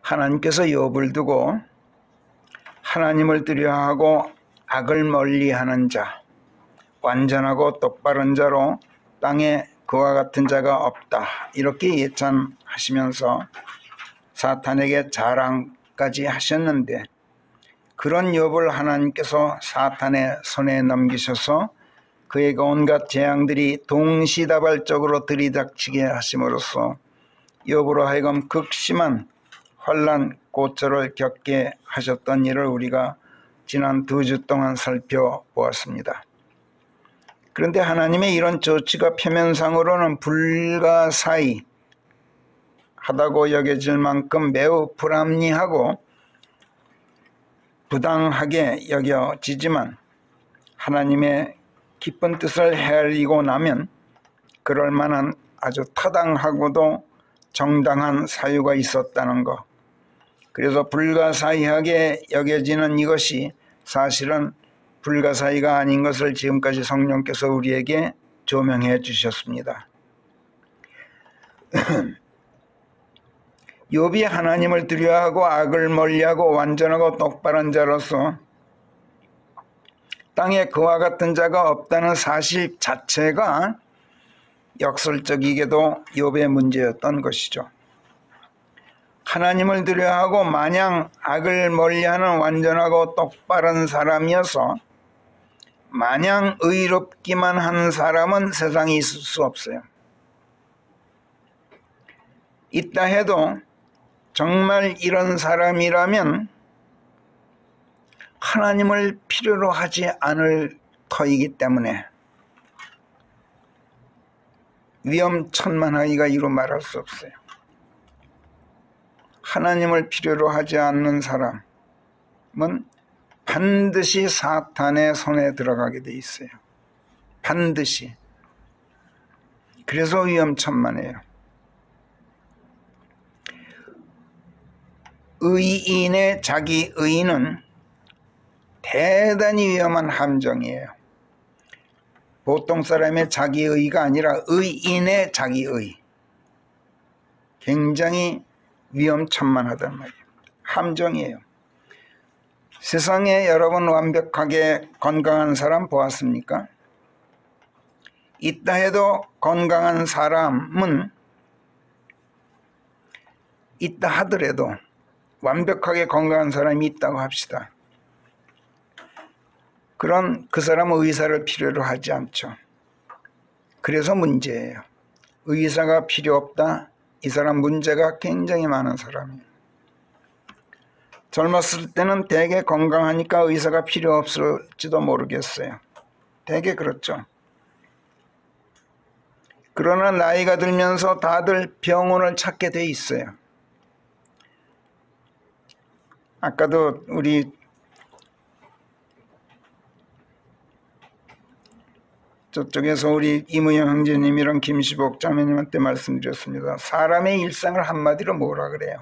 하나님께서 욥을 두고 하나님을 두려워하고 악을 멀리하는 자, 완전하고 똑바른 자로 땅에 그와 같은 자가 없다, 이렇게 예찬하시면서 사탄에게 자랑까지 하셨는데, 그런 욥을 하나님께서 사탄의 손에 넘기셔서 그에게 온갖 재앙들이 동시다발적으로 들이닥치게 하심으로써 욥으로 하여금 극심한 환난 고초를 겪게 하셨던 일을 우리가 지난 2주 동안 살펴보았습니다. 그런데 하나님의 이런 조치가 표면상으로는 불가사의 하다고 여겨질 만큼 매우 불합리하고 부당하게 여겨지지만, 하나님의 깊은 뜻을 헤아리고 나면 그럴 만한 아주 타당하고도 정당한 사유가 있었다는 것, 그래서 불가사의하게 여겨지는 이것이 사실은 불가사의가 아닌 것을 지금까지 성령께서 우리에게 조명해 주셨습니다. 욥이 하나님을 두려워하고 악을 멀리하고 완전하고 똑바른 자로서 땅에 그와 같은 자가 없다는 사실 자체가 역설적이게도 욥의 문제였던 것이죠. 하나님을 두려워하고 마냥 악을 멀리하는 완전하고 똑바른 사람이어서 마냥 의롭기만 한 사람은 세상에 있을 수 없어요. 있다 해도 정말 이런 사람이라면 하나님을 필요로 하지 않을 터이기 때문에 위험천만하기가 이루 말할 수 없어요. 하나님을 필요로 하지 않는 사람은 반드시 사탄의 손에 들어가게 돼 있어요. 반드시. 그래서 위험천만해요. 의인의 자기 의는 대단히 위험한 함정이에요. 보통 사람의 자기 의가 아니라 의인의 자기 의. 굉장히 위험천만하단 말이에요. 함정이에요. 세상에 여러분 완벽하게 건강한 사람 보았습니까? 있다 해도 건강한 사람은 있다 하더라도 완벽하게 건강한 사람이 있다고 합시다. 그런 그 사람은 의사를 필요로 하지 않죠. 그래서 문제예요. 의사가 필요 없다. 이 사람 문제가 굉장히 많은 사람이에요. 젊었을 때는 되게 건강하니까 의사가 필요 없을지도 모르겠어요. 되게 그렇죠. 그러나 나이가 들면서 다들 병원을 찾게 돼 있어요. 아까도 우리 저쪽에서 우리 이무영 형제님이랑 김시복 자매님한테 말씀드렸습니다. 사람의 일상을 한마디로 뭐라 그래요?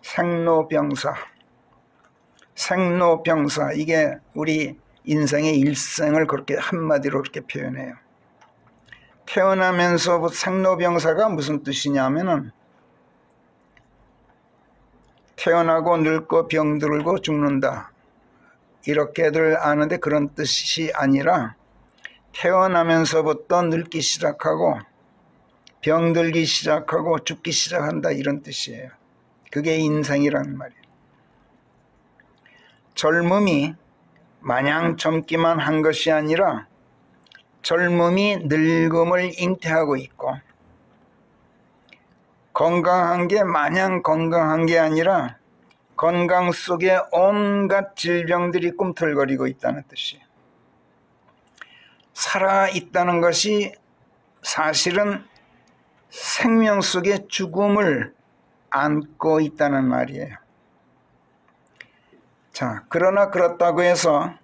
생로병사. 생로병사. 이게 우리 인생의 일생을 그렇게 한마디로 그렇게 표현해요. 태어나면서 생로병사가 무슨 뜻이냐면은 태어나고 늙고 병들고 죽는다, 이렇게들 아는데 그런 뜻이 아니라 태어나면서부터 늙기 시작하고 병들기 시작하고 죽기 시작한다, 이런 뜻이에요. 그게 인생이라는 말이에요. 젊음이 마냥 젊기만 한 것이 아니라 젊음이 늙음을 잉태하고 있고, 건강한 게 마냥 건강한 게 아니라 건강 속에 온갖 질병들이 꿈틀거리고 있다는 뜻이에요. 살아있다는 것이 사실은 생명 속에 죽음을 안고 있다는 말이에요. 자, 그러나 그렇다고 해서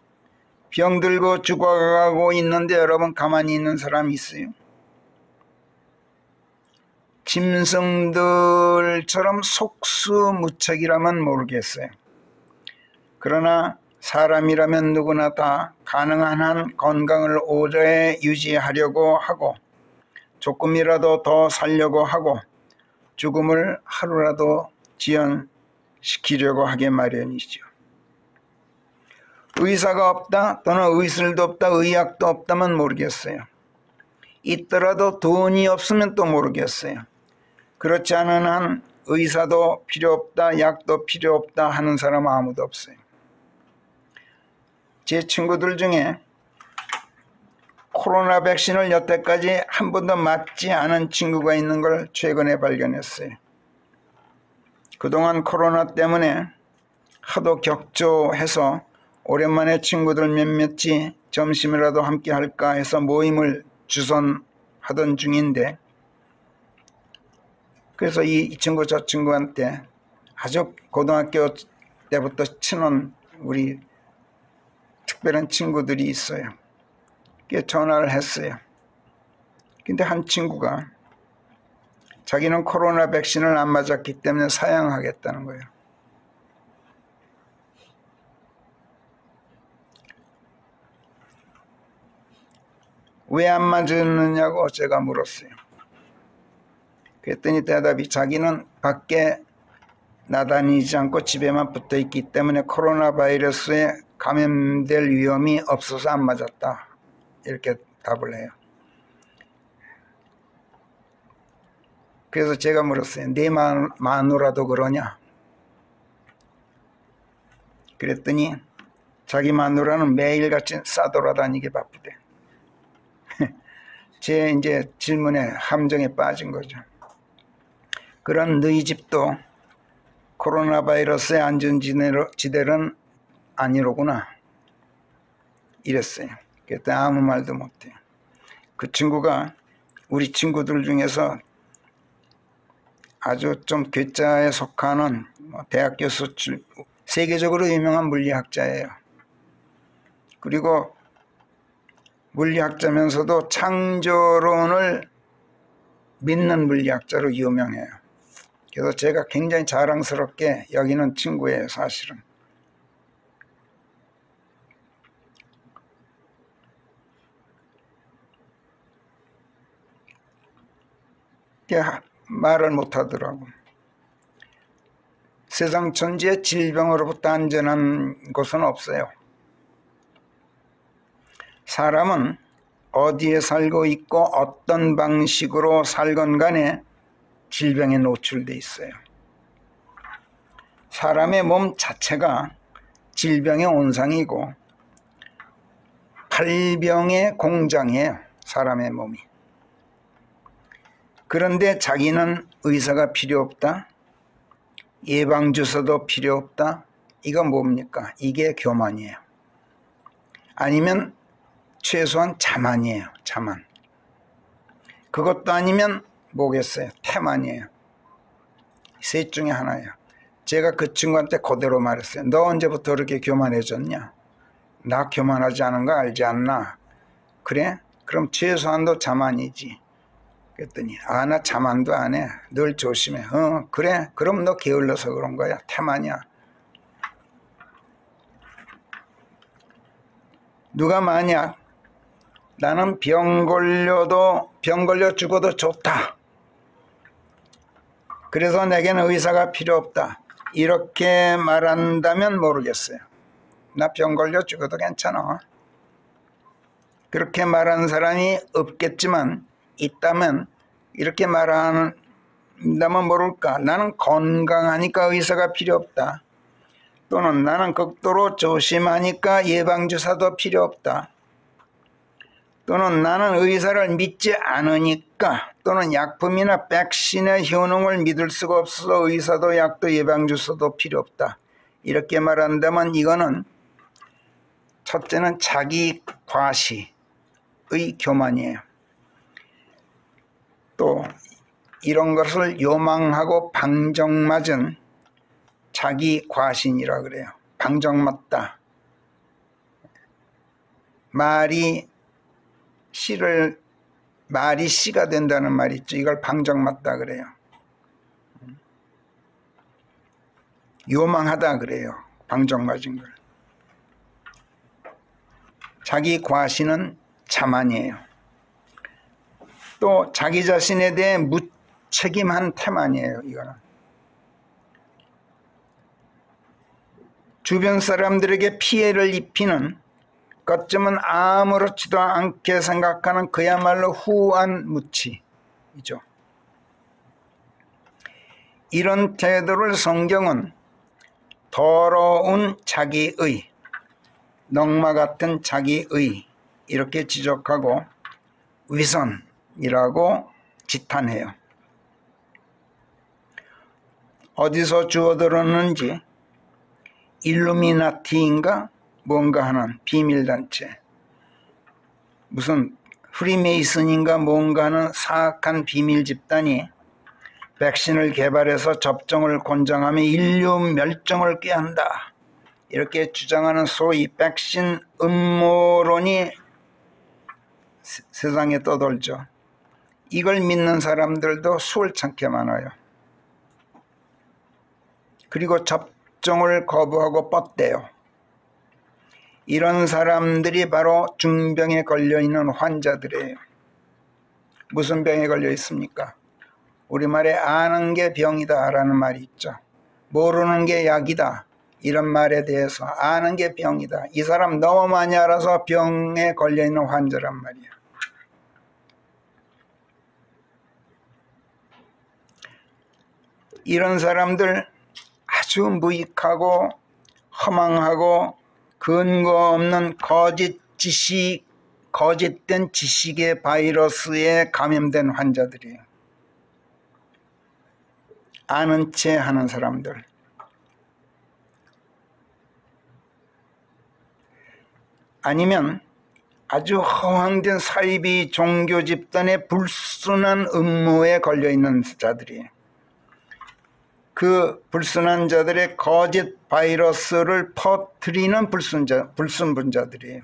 병들고 죽어가고 있는데 여러분 가만히 있는 사람이 있어요? 짐승들처럼 속수무책이라면 모르겠어요. 그러나 사람이라면 누구나 다 가능한 한 건강을 오래 유지하려고 하고 조금이라도 더 살려고 하고 죽음을 하루라도 지연시키려고 시키려고 하게 마련이죠. 의사가 없다 또는 의술도 없다 의학도 없다면 모르겠어요. 있더라도 돈이 없으면 또 모르겠어요. 그렇지 않은 한 의사도 필요 없다 약도 필요 없다 하는 사람 아무도 없어요. 제 친구들 중에 코로나 백신을 여태까지 한 번도 맞지 않은 친구가 있는 걸 최근에 발견했어요. 그동안 코로나 때문에 하도 격조해서 오랜만에 친구들 몇몇이 점심이라도 함께 할까 해서 모임을 주선하던 중인데, 그래서 이 친구 저 친구한테 아주 고등학교 때부터 친한 우리 특별한 친구들이 있어요. 전화를 했어요. 근데 한 친구가 자기는 코로나 백신을 안 맞았기 때문에 사양하겠다는 거예요. 왜 안 맞았느냐고 제가 물었어요. 그랬더니 대답이 자기는 밖에 나다니지 않고 집에만 붙어 있기 때문에 코로나 바이러스에 감염될 위험이 없어서 안 맞았다. 이렇게 답을 해요. 그래서 제가 물었어요. 네 마누라도 그러냐? 그랬더니 자기 마누라는 매일같이 싸돌아다니게 바쁘대. 제 이제 질문에 함정에 빠진 거죠. 그런 너희 집도 코로나 바이러스의 안전지대는 아니로구나. 이랬어요. 그랬더니 아무 말도 못해요. 그 친구가 우리 친구들 중에서 아주 좀 괴짜에 속하는 대학 교수, 세계적으로 유명한 물리학자예요. 그리고 물리학자면서도 창조론을 믿는 물리학자로 유명해요. 그래서 제가 굉장히 자랑스럽게 여기는 친구예요, 사실은. 말을 못하더라고. 세상 천지에 질병으로부터 안전한 곳은 없어요. 사람은 어디에 살고 있고 어떤 방식으로 살건 간에 질병에 노출돼 있어요. 사람의 몸 자체가 질병의 온상이고 발병의 공장이에요. 사람의 몸이. 그런데 자기는 의사가 필요 없다. 예방주사도 필요 없다. 이건 뭡니까? 이게 교만이에요. 아니면 최소한 자만이에요. 자만. 그것도 아니면 뭐겠어요? 태만이에요. 셋 중에 하나예요. 제가 그 친구한테 그대로 말했어요. 너 언제부터 그렇게 교만해졌냐? 나 교만하지 않은 거 알지 않나? 그래? 그럼 최소한도 자만이지. 그랬더니 나 자만도 안 해. 늘 조심해. 그래? 그럼 너 게을러서 그런 거야. 태만이야. 누가 만약 나는 병 걸려 죽어도 좋다. 그래서 내게는 의사가 필요 없다. 이렇게 말한다면 모르겠어요. 나 병 걸려 죽어도 괜찮아. 그렇게 말하는 사람이 없겠지만 있다면 이렇게 말한다면 모를까. 나는 건강하니까 의사가 필요 없다. 또는 나는 극도로 조심하니까 예방주사도 필요 없다. 또는 나는 의사를 믿지 않으니까 또는 약품이나 백신의 효능을 믿을 수가 없어서 의사도 약도 예방주사도 필요 없다. 이렇게 말한다면 이거는 첫째는 자기 과시의 교만이에요. 또 이런 것을 요망하고 방정맞은 자기 과신이라 그래요. 방정맞다. 말이 씨가 된다는 말이 있죠. 이걸 방정맞다 그래요. 요망하다 그래요. 방정맞은 걸. 자기 과신은 자만이에요. 또 자기 자신에 대해 무책임한 태만이에요. 이거는 주변 사람들에게 피해를 입히는, 어쩌면 아무렇지도 않게 생각하는 그야말로 후한 무치이죠. 이런 태도를 성경은 더러운 자기의, 넝마 같은 자기의 이렇게 지적하고 위선이라고 지탄해요. 어디서 주워들었는지 일루미나티인가 뭔가 하는 비밀단체, 무슨 프리메이슨인가 뭔가 하는 사악한 비밀 집단이 백신을 개발해서 접종을 권장하며 인류 멸종을 꾀한다, 이렇게 주장하는 소위 백신 음모론이 세상에 떠돌죠. 이걸 믿는 사람들도 수월찮게 많아요. 그리고 접종을 거부하고 뻗대요. 이런 사람들이 바로 중병에 걸려있는 환자들이에요. 무슨 병에 걸려 있습니까? 우리말에 아는 게 병이다 라는 말이 있죠. 모르는 게 약이다, 이런 말에 대해서 아는 게 병이다. 이 사람 너무 많이 알아서 병에 걸려있는 환자란 말이에요. 이런 사람들 아주 무익하고 허망하고 근거 없는 거짓된 지식의 바이러스에 감염된 환자들이에요. 아는 채 하는 사람들. 아니면 아주 허황된 사이비 종교 집단의 불순한 음모에 걸려있는 자들이에요. 그 불순한 자들의 거짓 바이러스를 퍼뜨리는 불순분자들이에요.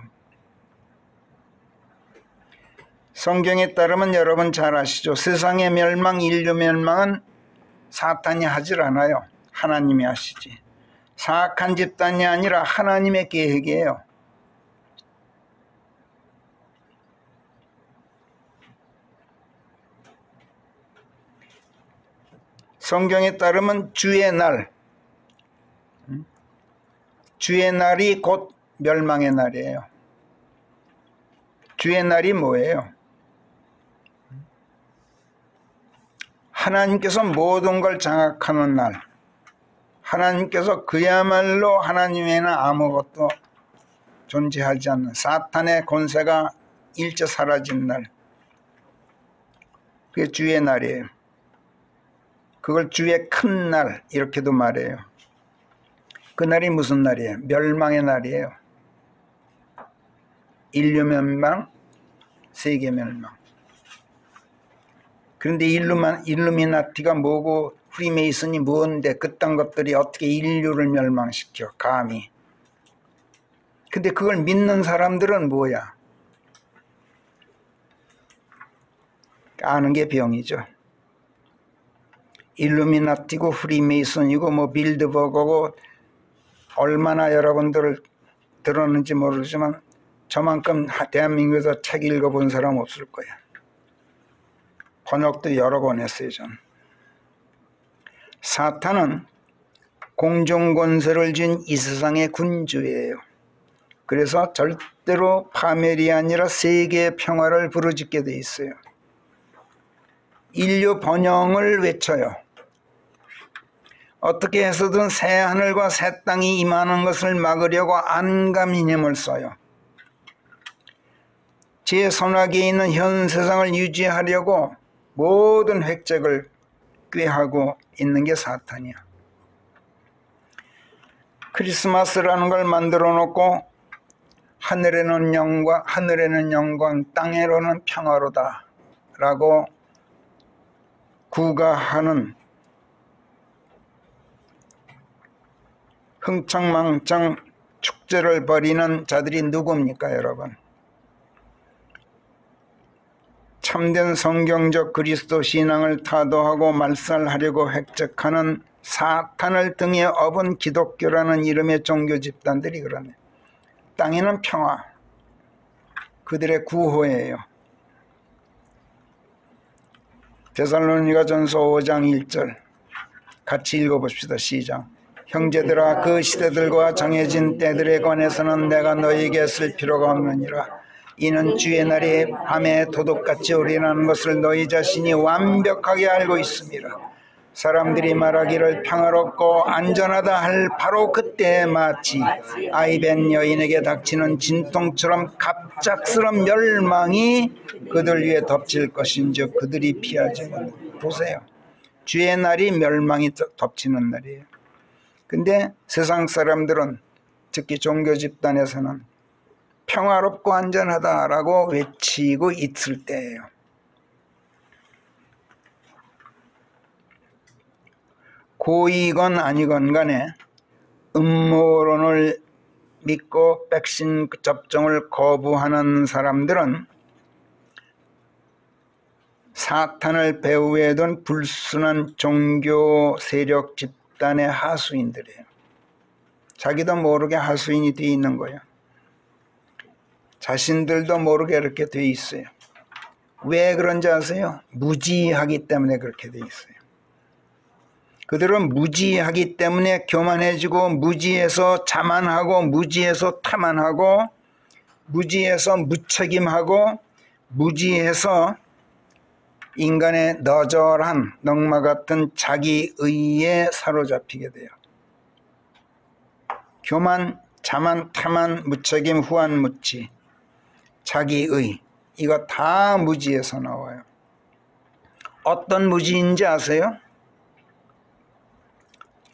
성경에 따르면 여러분 잘 아시죠? 세상의 멸망, 인류 멸망은 사탄이 하질 않아요. 하나님이 하시지. 사악한 집단이 아니라 하나님의 계획이에요. 성경에 따르면 주의 날이 곧 멸망의 날이에요. 주의 날이 뭐예요? 하나님께서 모든 걸 장악하는 날, 하나님께서 그야말로 하나님 외에는 아무것도 존재하지 않는 사탄의 권세가 일제 사라진 날, 그게 주의 날이에요. 그걸 주의 큰 날 이렇게도 말해요. 그 날이 무슨 날이에요? 멸망의 날이에요. 인류 멸망, 세계 멸망. 그런데 일루미나티가 뭐고 프리메이슨이 뭔데 그딴 것들이 어떻게 인류를 멸망시켜, 감히. 근데 그걸 믿는 사람들은 뭐야? 아는 게 병이죠. 일루미나티고 프리메이슨이고 뭐 빌드버거고 얼마나 여러분들 들었는지 모르지만 저만큼 대한민국에서 책 읽어본 사람 없을 거야. 번역도 여러 번 했어요. 전. 사탄은 공중권세를 쥔 이 세상의 군주예요. 그래서 절대로 파멸이 아니라 세계의 평화를 부르짖게 돼 있어요. 인류 번영을 외쳐요. 어떻게 해서든 새 하늘과 새 땅이 임하는 것을 막으려고 안감히 힘을 써요. 제 손아귀에 있는 현 세상을 유지하려고 모든 획책을 꾀하고 있는 게 사탄이야. 크리스마스라는 걸 만들어 놓고 하늘에는 영광, 땅에로는 평화로다 라고 구가하는 흥청망청 축제를 벌이는 자들이 누굽니까, 여러분? 참된 성경적 그리스도 신앙을 타도하고 말살하려고 획책하는 사탄을 등에 업은 기독교라는 이름의 종교 집단들이 그러네. 땅에는 평화, 그들의 구호예요. 데살로니가전서 5장 1절 같이 읽어봅시다. 시작. 형제들아, 그 시대들과 정해진 때들에 관해서는 내가 너희에게 쓸 필요가 없느니라. 이는 주의 날이 밤에 도둑같이 오리라는 것을 너희 자신이 완벽하게 알고 있음이라. 사람들이 말하기를 평화롭고 안전하다 할 바로 그때에 마치 아이벤 여인에게 닥치는 진통처럼 갑작스런 멸망이 그들 위에 덮칠 것인즉 그들이 피하지 못하고. 보세요. 주의 날이 멸망이 덮치는 날이에요. 근데 세상 사람들은, 특히 종교 집단에서는 평화롭고 안전하다라고 외치고 있을 때예요. 고이건 아니건 간에 음모론을 믿고 백신 접종을 거부하는 사람들은 사탄을 배후에 둔 불순한 종교 세력 집단의 하수인들이에요. 자기도 모르게 하수인이 되어 있는 거예요. 자신들도 모르게 이렇게 되어 있어요. 왜 그런지 아세요? 무지하기 때문에 그렇게 되어 있어요. 그들은 무지하기 때문에 교만해지고, 무지해서 자만하고, 무지해서 타만하고, 무지해서 무책임하고, 무지해서 인간의 너절한 넝마 같은 자기의에 사로잡히게 돼요. 교만, 자만, 타만, 무책임, 후한무치, 자기의, 이거 다 무지에서 나와요. 어떤 무지인지 아세요?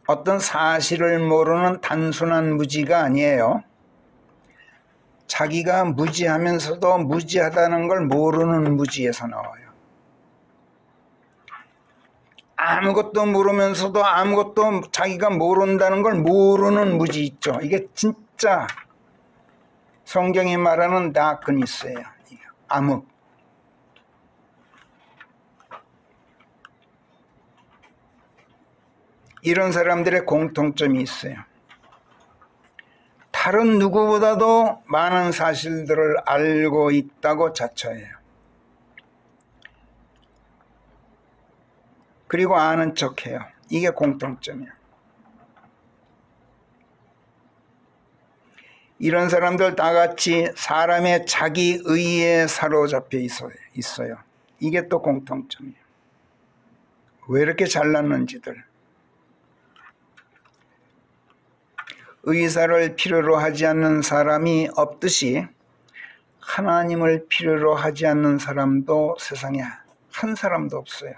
어떤 사실을 모르는 단순한 무지가 아니에요. 자기가 무지하면서도 무지하다는 걸 모르는 무지에서 나와요. 아무것도 모르면서도 아무것도 자기가 모른다는 걸 모르는 무지 있죠. 이게 진짜 성경이 말하는 다크니스예요. 암흑. 이런 사람들의 공통점이 있어요. 다른 누구보다도 많은 사실들을 알고 있다고 자처해요. 그리고 아는 척해요. 이게 공통점이에요. 이런 사람들 다 같이 사람의 자기의에 사로잡혀 있어요. 이게 또 공통점이에요. 왜 이렇게 잘났는지들. 의사를 필요로 하지 않는 사람이 없듯이 하나님을 필요로 하지 않는 사람도 세상에 한 사람도 없어요.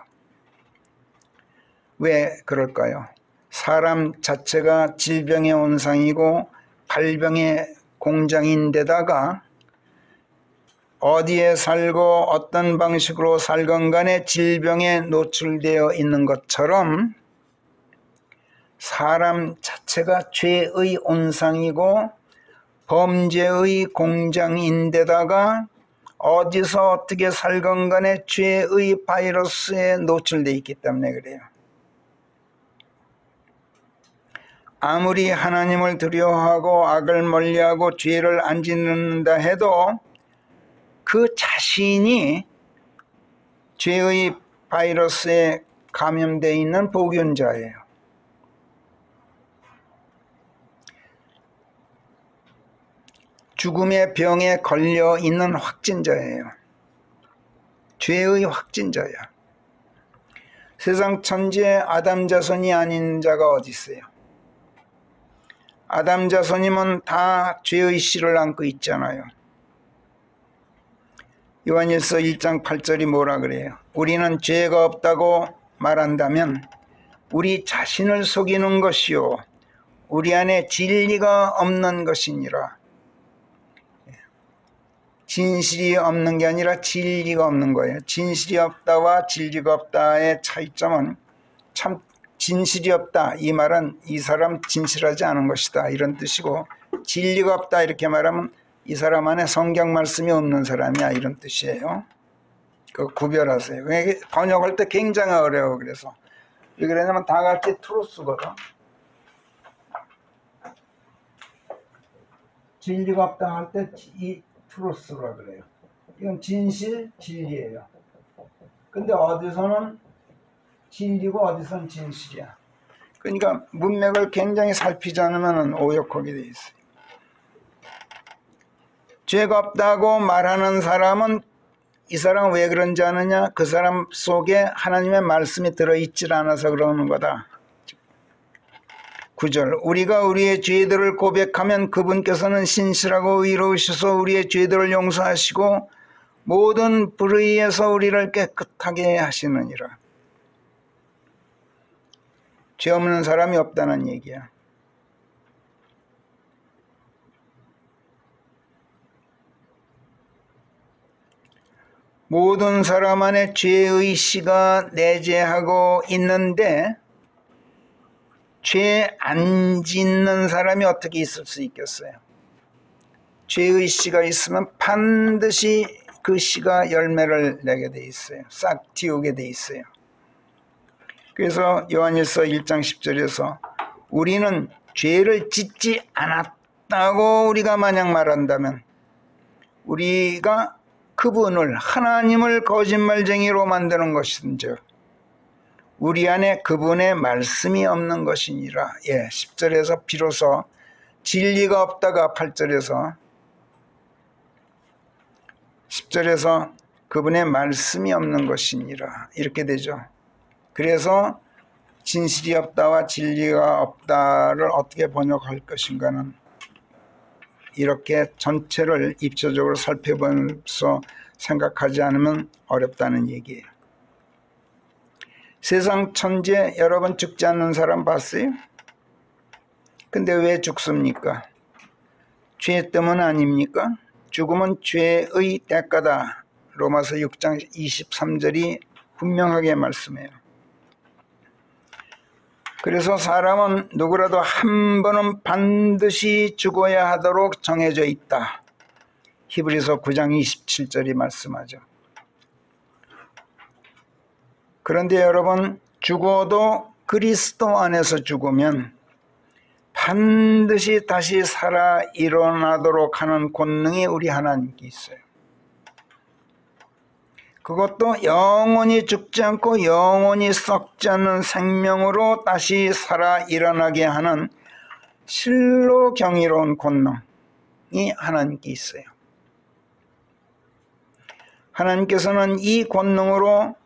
왜 그럴까요? 사람 자체가 질병의 온상이고 발병의 공장인데다가 어디에 살고 어떤 방식으로 살건 간에 질병에 노출되어 있는 것처럼 사람 자체가 죄의 온상이고 범죄의 공장인데다가 어디서 어떻게 살건 간에 죄의 바이러스에 노출되어 있기 때문에 그래요. 아무리 하나님을 두려워하고 악을 멀리하고 죄를 안 짓는다 해도 그 자신이 죄의 바이러스에 감염되어 있는 보균자예요. 죽음의 병에 걸려 있는 확진자예요. 죄의 확진자야. 세상 천지에 아담 자손이 아닌 자가 어디 있어요? 아담 자손이면 다 죄의 씨를 안고 있잖아요. 요한일서 1장 8절이 뭐라 그래요? 우리는 죄가 없다고 말한다면 우리 자신을 속이는 것이요 우리 안에 진리가 없는 것이니라. 진실이 없는 게 아니라 진리가 없는 거예요. 진실이 없다와 진리가 없다의 차이점은 참 진실이 없다 이 말은 이 사람 진실하지 않은 것이다 이런 뜻이고, 진리가 없다 이렇게 말하면 이 사람 안에 성경 말씀이 없는 사람이야 이런 뜻이에요. 그거 구별하세요. 번역할 때 굉장히 어려워. 그래서 왜 그러냐면 다 같이 트루스거든. 진리가 없다 할 때 이 트루스라 그래요. 이건 진실, 진리예요. 근데 어디서는 진리고 어디서는 진실이야. 그러니까 문맥을 굉장히 살피지 않으면 오역하게 돼 있어요. 죄가 없다고 말하는 사람은 이 사람은 왜 그런지 아느냐? 그 사람 속에 하나님의 말씀이 들어있질 않아서 그러는 거다. 9절 우리가 우리의 죄들을 고백하면 그분께서는 신실하고 의로우셔서 우리의 죄들을 용서하시고 모든 불의에서 우리를 깨끗하게 하시느니라. 죄 없는 사람이 없다는 얘기야. 모든 사람 안에 죄의 씨가 내재하고 있는데 죄 안 짓는 사람이 어떻게 있을 수 있겠어요? 죄의 씨가 있으면 반드시 그 씨가 열매를 내게 돼 있어요. 싹 틔우게 돼 있어요. 그래서 요한일서 1장 10절에서 우리는 죄를 짓지 않았다고 우리가 만약 말한다면 우리가 그분을 하나님을 거짓말쟁이로 만드는 것인즉 우리 안에 그분의 말씀이 없는 것이니라. 10절에서 비로소 진리가 없다가 8절에서 10절에서 그분의 말씀이 없는 것이니라 이렇게 되죠. 그래서 진실이 없다와 진리가 없다를 어떻게 번역할 것인가는 이렇게 전체를 입체적으로 살펴보면서 생각하지 않으면 어렵다는 얘기예요. 세상 천재 여러분 죽지 않는 사람 봤어요? 근데 왜 죽습니까? 죄 때문 아닙니까? 죽음은 죄의 대가다. 로마서 6장 23절이 분명하게 말씀해요. 그래서 사람은 누구라도 한 번은 반드시 죽어야 하도록 정해져 있다. 히브리서 9장 27절이 말씀하죠. 그런데 여러분 죽어도 그리스도 안에서 죽으면 반드시 다시 살아 일어나도록 하는 권능이 우리 하나님께 있어요. 그것도 영원히 죽지 않고 영원히 썩지 않는 생명으로 다시 살아 일어나게 하는 실로 경이로운 권능이 하나님께 있어요. 하나님께서는 이 권능으로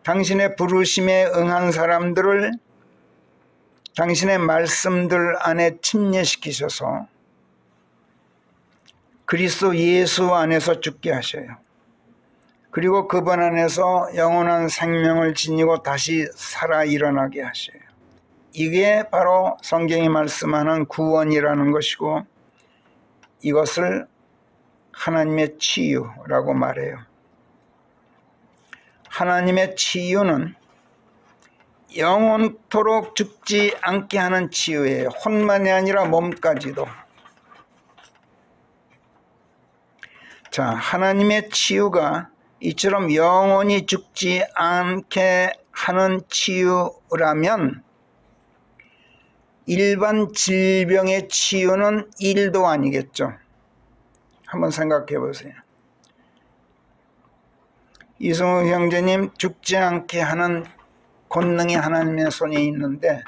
당신의 부르심에 응한 사람들을 당신의 말씀들 안에 침례시키셔서 그리스도 예수 안에서 죽게 하셔요. 그리고 그분 안에서 영원한 생명을 지니고 다시 살아 일어나게 하셔요. 이게 바로 성경이 말씀하는 구원이라는 것이고 이것을 하나님의 치유라고 말해요. 하나님의 치유는 영원토록 죽지 않게 하는 치유예요. 혼만이 아니라 몸까지도. 자, 하나님의 치유가 이처럼 영원히 죽지 않게 하는 치유라면 일반 질병의 치유는 1도 아니겠죠. 한번 생각해 보세요. 이승우 형제님 죽지 않게 하는 권능이 하나님의 손에 있는데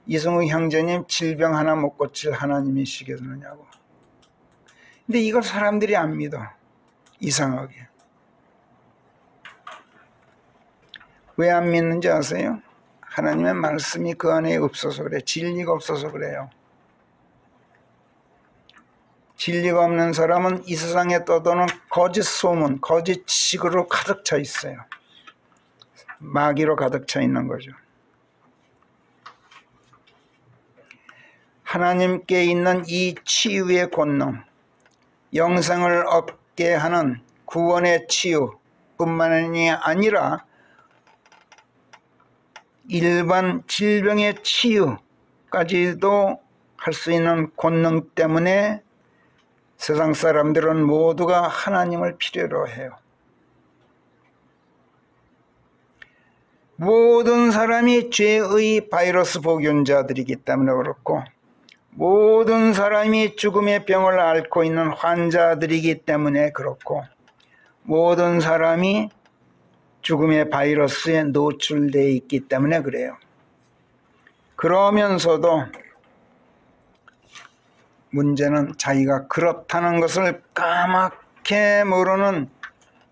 이승우 형제님 질병 하나 못 고칠 하나님이시겠느냐고. 근데 이걸 사람들이 안 믿어. 이상하게. 왜 안 믿는지 아세요? 하나님의 말씀이 그 안에 없어서 그래. 진리가 없어서 그래요. 진리가 없는 사람은 이 세상에 떠도는 거짓 소문, 거짓 지식으로 가득 차 있어요. 마귀로 가득 차 있는 거죠. 하나님께 있는 이 치유의 권능, 영생을 얻게 하는 구원의 치유뿐만이 아니라 일반 질병의 치유까지도 할 수 있는 권능 때문에 세상 사람들은 모두가 하나님을 필요로 해요. 모든 사람이 죄의 바이러스 복균자들이기 때문에 그렇고 모든 사람이 죽음의 병을 앓고 있는 환자들이기 때문에 그렇고 모든 사람이 죽음의 바이러스에 노출되어 있기 때문에 그래요. 그러면서도 문제는 자기가 그렇다는 것을 까맣게 모르는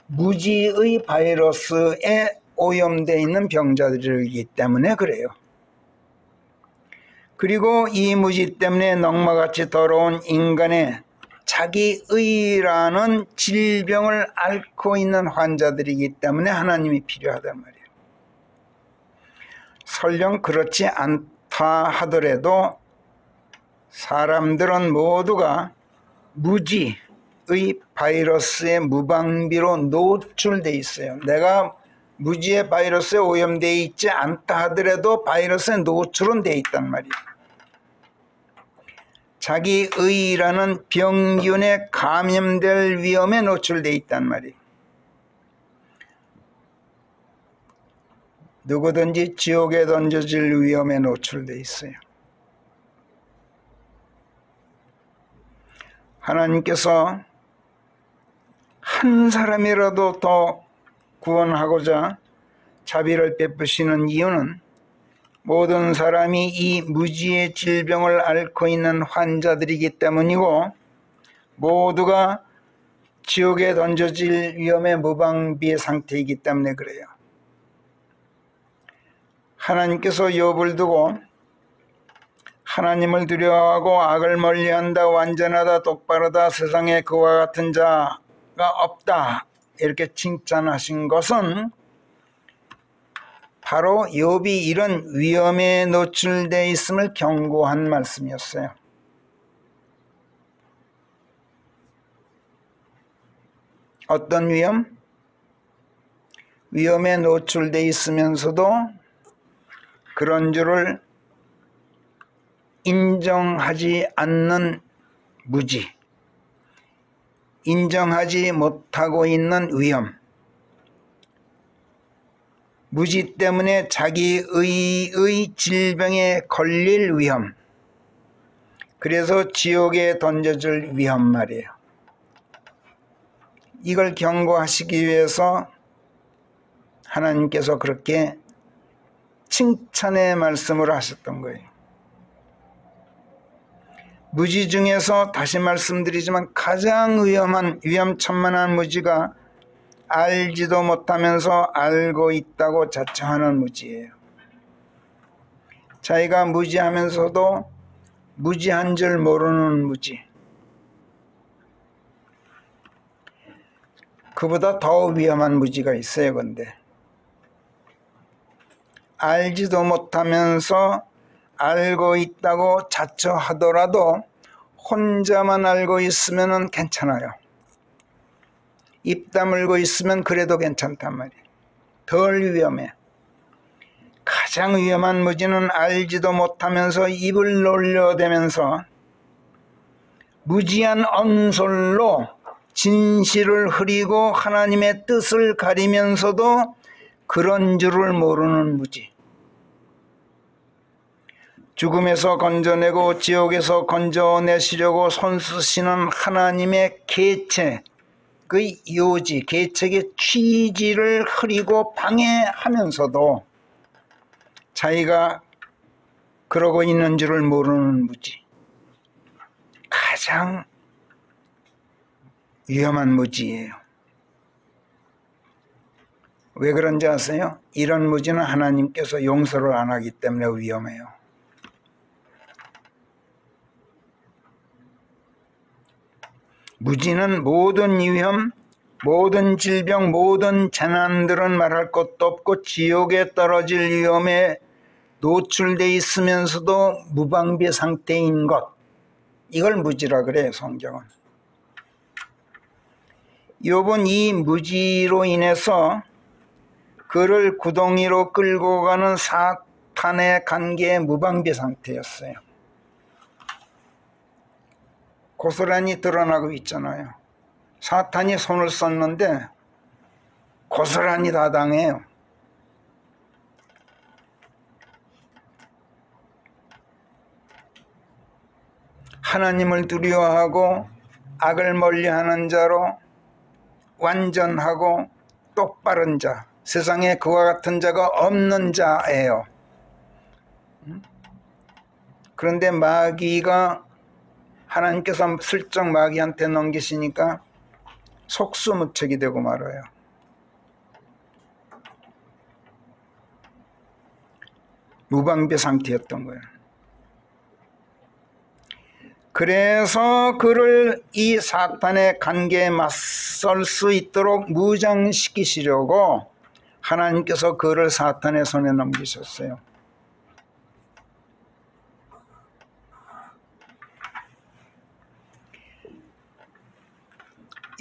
무지의 바이러스에 오염되어 있는 병자들이기 때문에 그래요. 그리고 이 무지 때문에 넝마같이 더러운 인간의 자기의라는 질병을 앓고 있는 환자들이기 때문에 하나님이 필요하단 말이에요. 설령 그렇지 않다 하더라도 사람들은 모두가 무지의 바이러스의 무방비로 노출되어 있어요. 내가 무지의 바이러스에 오염되어 있지 않다 하더라도 바이러스에 노출은 되어 있단 말이에요. 자기의라는 병균에 감염될 위험에 노출되어 있단 말이에요. 누구든지 지옥에 던져질 위험에 노출되어 있어요. 하나님께서 한 사람이라도 더 구원하고자 자비를 베푸시는 이유는 모든 사람이 이 무지의 질병을 앓고 있는 환자들이기 때문이고 모두가 지옥에 던져질 위험에 무방비의 상태이기 때문에 그래요. 하나님께서 욥을 두고 하나님을 두려워하고 악을 멀리한다, 완전하다, 똑바르다, 세상에 그와 같은 자가 없다 이렇게 칭찬하신 것은 바로 욥이 이런 위험에 노출되어 있음을 경고한 말씀이었어요. 어떤 위험? 위험에 노출되어 있으면서도 그런 줄을 인정하지 않는 무지, 인정하지 못하고 있는 위험, 무지 때문에 자기의 질병에 걸릴 위험, 그래서 지옥에 던져질 위험 말이에요. 이걸 경고하시기 위해서 하나님께서 그렇게 칭찬의 말씀을 하셨던 거예요. 무지 중에서 다시 말씀드리지만 가장 위험천만한 무지가 알지도 못하면서 알고 있다고 자처하는 무지예요. 자기가 무지하면서도 무지한 줄 모르는 무지. 그보다 더 위험한 무지가 있어요. 근데 알지도 못하면서 알고 있다고 자처하더라도 혼자만 알고 있으면 괜찮아요. 입 다물고 있으면 그래도 괜찮단 말이에요. 덜 위험해. 가장 위험한 무지는 알지도 못하면서 입을 놀려대면서 무지한 언솔로 진실을 흐리고 하나님의 뜻을 가리면서도 그런 줄을 모르는 무지. 죽음에서 건져내고 지옥에서 건져내시려고 손쓰시는 하나님의 계책, 그 요지, 계책의 취지를 흐리고 방해하면서도 자기가 그러고 있는 줄을 모르는 무지. 가장 위험한 무지예요. 왜 그런지 아세요? 이런 무지는 하나님께서 용서를 안 하기 때문에 위험해요. 무지는 모든 위험, 모든 질병, 모든 재난들은 말할 것도 없고 지옥에 떨어질 위험에 노출되어 있으면서도 무방비 상태인 것, 이걸 무지라 그래요. 성경은. 욥은 이 무지로 인해서 그를 구덩이로 끌고 가는 사탄의 관계의 무방비 상태였어요. 고스란히 드러나고 있잖아요. 사탄이 손을 썼는데 고스란히 다 당해요. 하나님을 두려워하고 악을 멀리하는 자로 완전하고 똑바른 자, 세상에 그와 같은 자가 없는 자예요. 그런데 마귀가 하나님께서 슬쩍 마귀한테 넘기시니까 속수무책이 되고 말아요. 무방비 상태였던 거예요. 그래서 그를 이 사탄의 관계에 맞설 수 있도록 무장시키시려고 하나님께서 그를 사탄의 손에 넘기셨어요.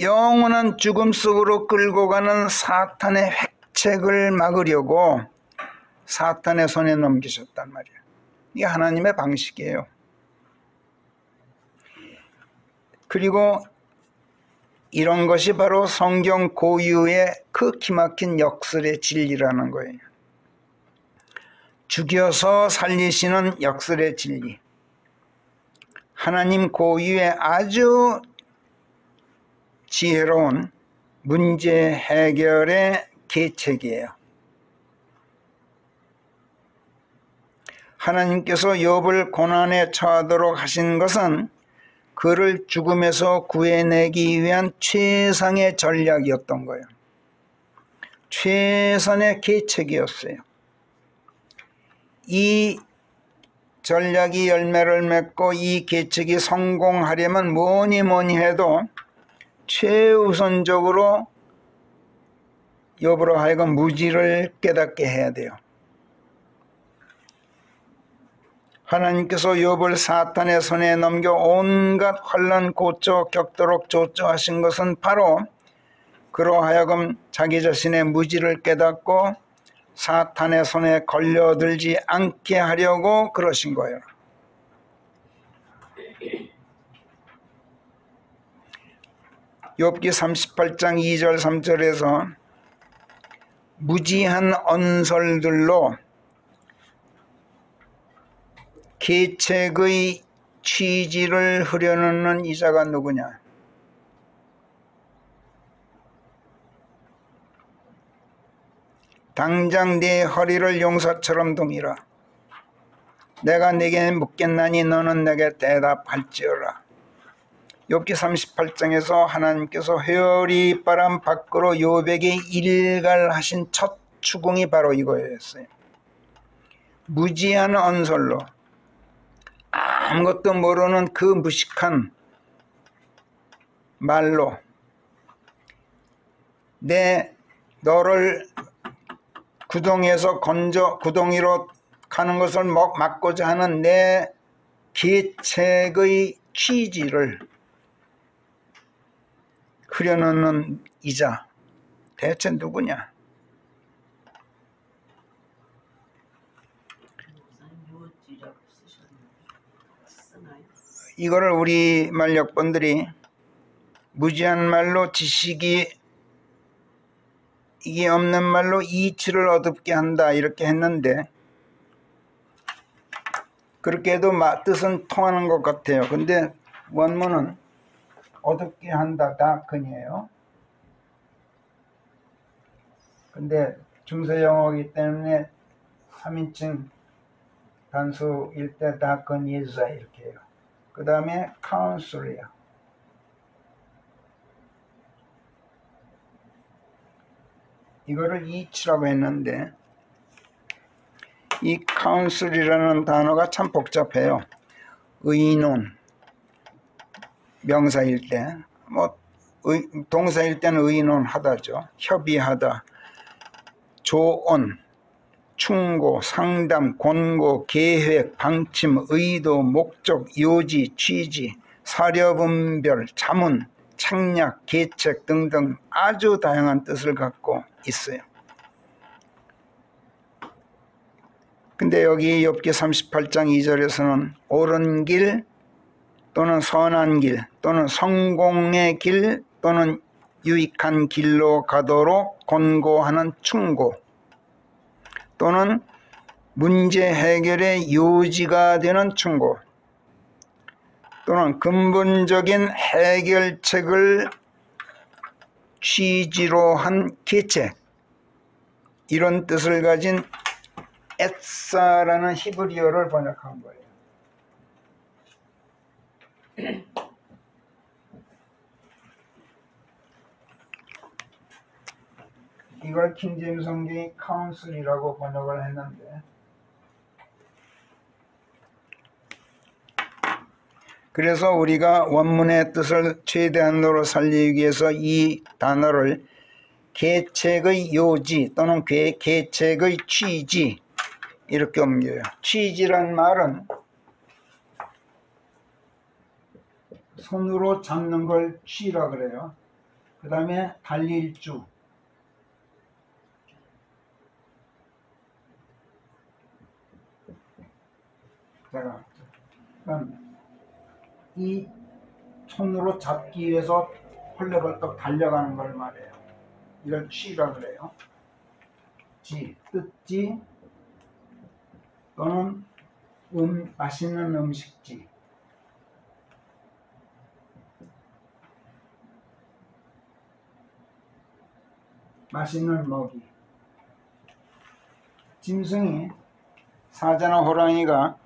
영원한 죽음 속으로 끌고 가는 사탄의 획책을 막으려고 사탄의 손에 넘기셨단 말이에요. 이게 하나님의 방식이에요. 그리고 이런 것이 바로 성경 고유의 그 기막힌 역설의 진리라는 거예요. 죽여서 살리시는 역설의 진리. 하나님 고유의 아주 지혜로운 문제 해결의 계책이에요. 하나님께서 욥을 고난에 처하도록 하신 것은 그를 죽음에서 구해내기 위한 최상의 전략이었던 거예요. 최선의 계책이었어요. 이 전략이 열매를 맺고 이 계책이 성공하려면 뭐니 해도 최우선적으로 욥으로 하여금 무지를 깨닫게 해야 돼요. 하나님께서 욥을 사탄의 손에 넘겨 온갖 환난 고초 겪도록 조처하신 것은 바로 그로 하여금 자기 자신의 무지를 깨닫고 사탄의 손에 걸려들지 않게 하려고 그러신 거예요. 욥기 38장 2절 3절에서 무지한 언설들로 계책의 취지를 흐려놓는 이자가 누구냐? 당장 네 허리를 용사처럼 동이라. 내가 네게 묻겠나니 너는 내게 대답할지어라. 욥기 38장에서 하나님께서 회오리 바람 밖으로 욥에게 일갈하신 첫 추궁이 바로 이거였어요. 무지한 언설로 아무것도 모르는 그 무식한 말로 너를 구덩이에서 구덩이로 가는 것을 막고자 하는 내 계책의 취지를 흐려놓는 이자 대체 누구냐? 이거를 우리 말 역본들이 무지한 말로 지식이 이게 없는 말로 이치를 어둡게 한다 이렇게 했는데 그렇게 해도 뜻은 통하는 것 같아요. 근데 원문은 어둡게 한다 다큰이에요. 근데 중세 영어이기 때문에 3인칭 단수일 때 다큰 이자 이렇게 해요. 그 다음에 counsel이야. 이거를 이치라고 했는데 이 counsel이라는 단어가 참 복잡해요. 의논 명사일 때 동사일 때는 의논하다죠. 협의하다, 조언, 충고, 상담, 권고, 계획, 방침, 의도, 목적, 요지, 취지, 사려분별, 자문, 책략, 계책 등등 아주 다양한 뜻을 갖고 있어요. 근데 여기 욥기 38장 2절에서는 옳은 길 또는 선한 길 또는 성공의 길 또는 유익한 길로 가도록 권고하는 충고 또는 문제 해결의 요지가 되는 충고 또는 근본적인 해결책을 취지로 한 계책 이런 뜻을 가진 에사라는 히브리어를 번역한 거예요. 이걸 킹제임스 성경이 카운슬이라고 번역을 했는데, 그래서 우리가 원문의 뜻을 최대한으로 살리기 위해서 이 단어를 계책의 요지 또는 계책의 취지 이렇게 옮겨요. 취지란 말은 손으로 잡는 걸 취라 그래요. 그 다음에 달릴주, 제가 그럼 이 손으로 잡기 위해서 헐레벌떡 달려가는 걸 말해요. 이걸 취라 그래요. 지, 뜻지 또는 맛있는 음식지. 맛있는 먹이. 짐승이, 사자나 호랑이가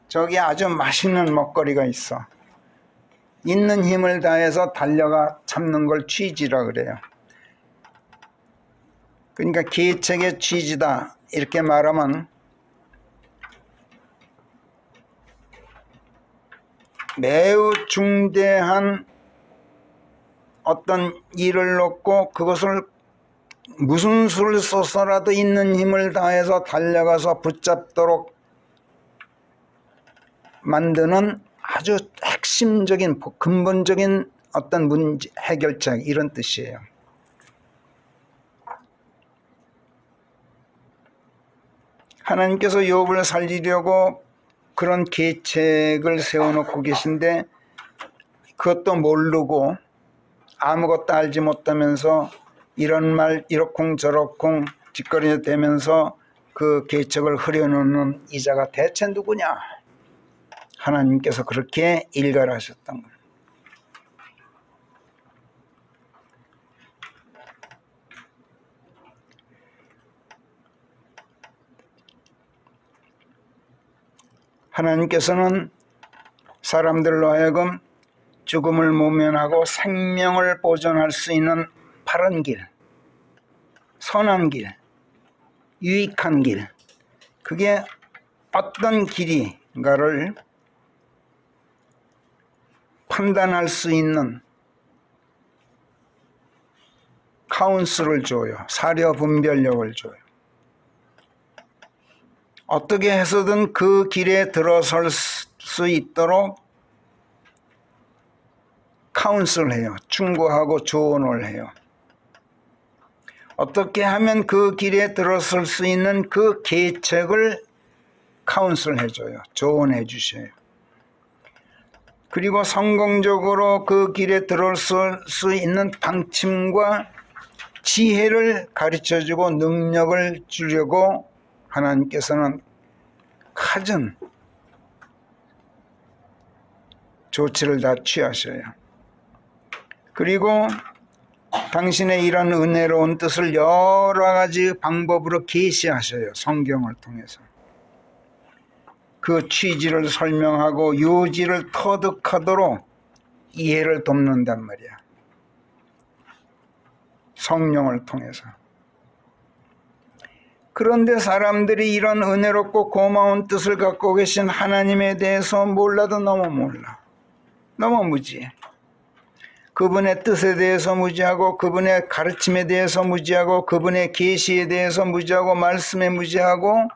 저기 아주 맛있는 먹거리가 있어. 있는 힘을 다해서 달려가 잡는 걸 취지라 그래요. 그러니까 계책의 취지다 이렇게 말하면 매우 중대한 어떤 일을 놓고 그것을 무슨 수를 써서라도 있는 힘을 다해서 달려가서 붙잡도록 만드는 아주 핵심적인 근본적인 어떤 문제 해결책 이런 뜻이에요. 하나님께서 욥을 살리려고 그런 계책을 세워놓고 계신데 그것도 모르고 아무것도 알지 못하면서 이런 말 이러쿵저러쿵 뒷거리에 대면서 그 계책을 흐려놓는 이자가 대체 누구냐? 하나님께서 그렇게 일갈하셨던 거예요. 하나님께서는 사람들로 하여금 죽음을 모면하고 생명을 보존할 수 있는 바른 길, 선한 길, 유익한 길, 그게 어떤 길인가를 판단할 수 있는 카운슬을 줘요. 사려 분별력을 줘요. 어떻게 해서든 그 길에 들어설 수 있도록 카운슬해요. 충고하고 조언을 해요. 어떻게 하면 그 길에 들어설 수 있는 그 계책을 카운슬해줘요. 조언해 주셔요. 그리고 성공적으로 그 길에 들어설 수 있는 방침과 지혜를 가르쳐주고 능력을 주려고 하나님께서는 갖은 조치를 다 취하셔요. 그리고 당신의 이런 은혜로운 뜻을 여러 가지 방법으로 계시하셔요. 성경을 통해서. 그 취지를 설명하고 요지를 터득하도록 이해를 돕는단 말이야. 성령을 통해서. 그런데 사람들이 이런 은혜롭고 고마운 뜻을 갖고 계신 하나님에 대해서 몰라도 너무 몰라. 너무 무지해. 그분의 뜻에 대해서 무지하고 그분의 가르침에 대해서 무지하고 그분의 계시에 대해서 무지하고 말씀에 무지하고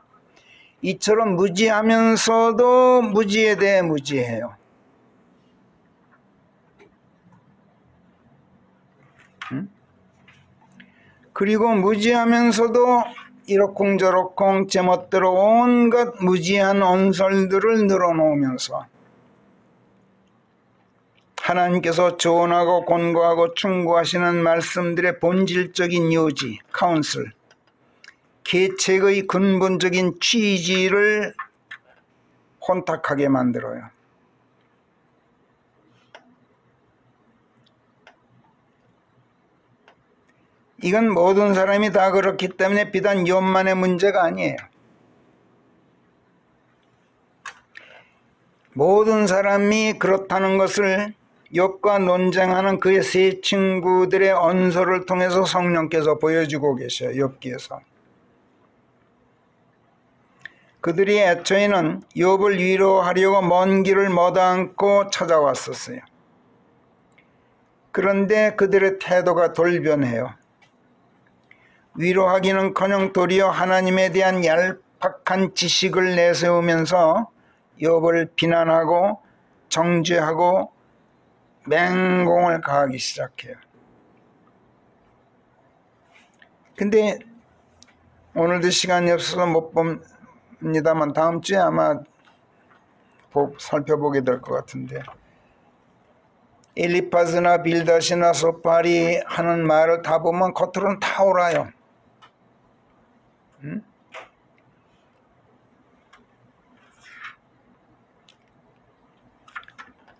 이처럼 무지하면서도 무지에 대해 무지해요. 그리고 무지하면서도 이러쿵저러쿵 제멋대로 온갖 무지한 언설들을 늘어놓으면서 하나님께서 조언하고 권고하고 충고하시는 말씀들의 본질적인 요지, 카운슬, 계책의 근본적인 취지를 혼탁하게 만들어요. 이건 모든 사람이 다 그렇기 때문에 비단 욥만의 문제가 아니에요. 모든 사람이 그렇다는 것을 욥과 논쟁하는 그의 세 친구들의 언서를 통해서 성령께서 보여주고 계셔요. 욥기에서. 그들이 애초에는 욥을 위로하려고 먼 길을 머다않고 찾아왔었어요. 그런데 그들의 태도가 돌변해요. 위로하기는커녕 도리어 하나님에 대한 얄팍한 지식을 내세우면서 욥을 비난하고 정죄하고 맹공을 가하기 시작해요. 근데 오늘도 시간이 없어서 못 봅니다만 다음 주에 아마 살펴보게 될 것 같은데, 엘리파즈나 빌닷이나 소팔이 하는 말을 다 보면 겉으로는 다 옳아요.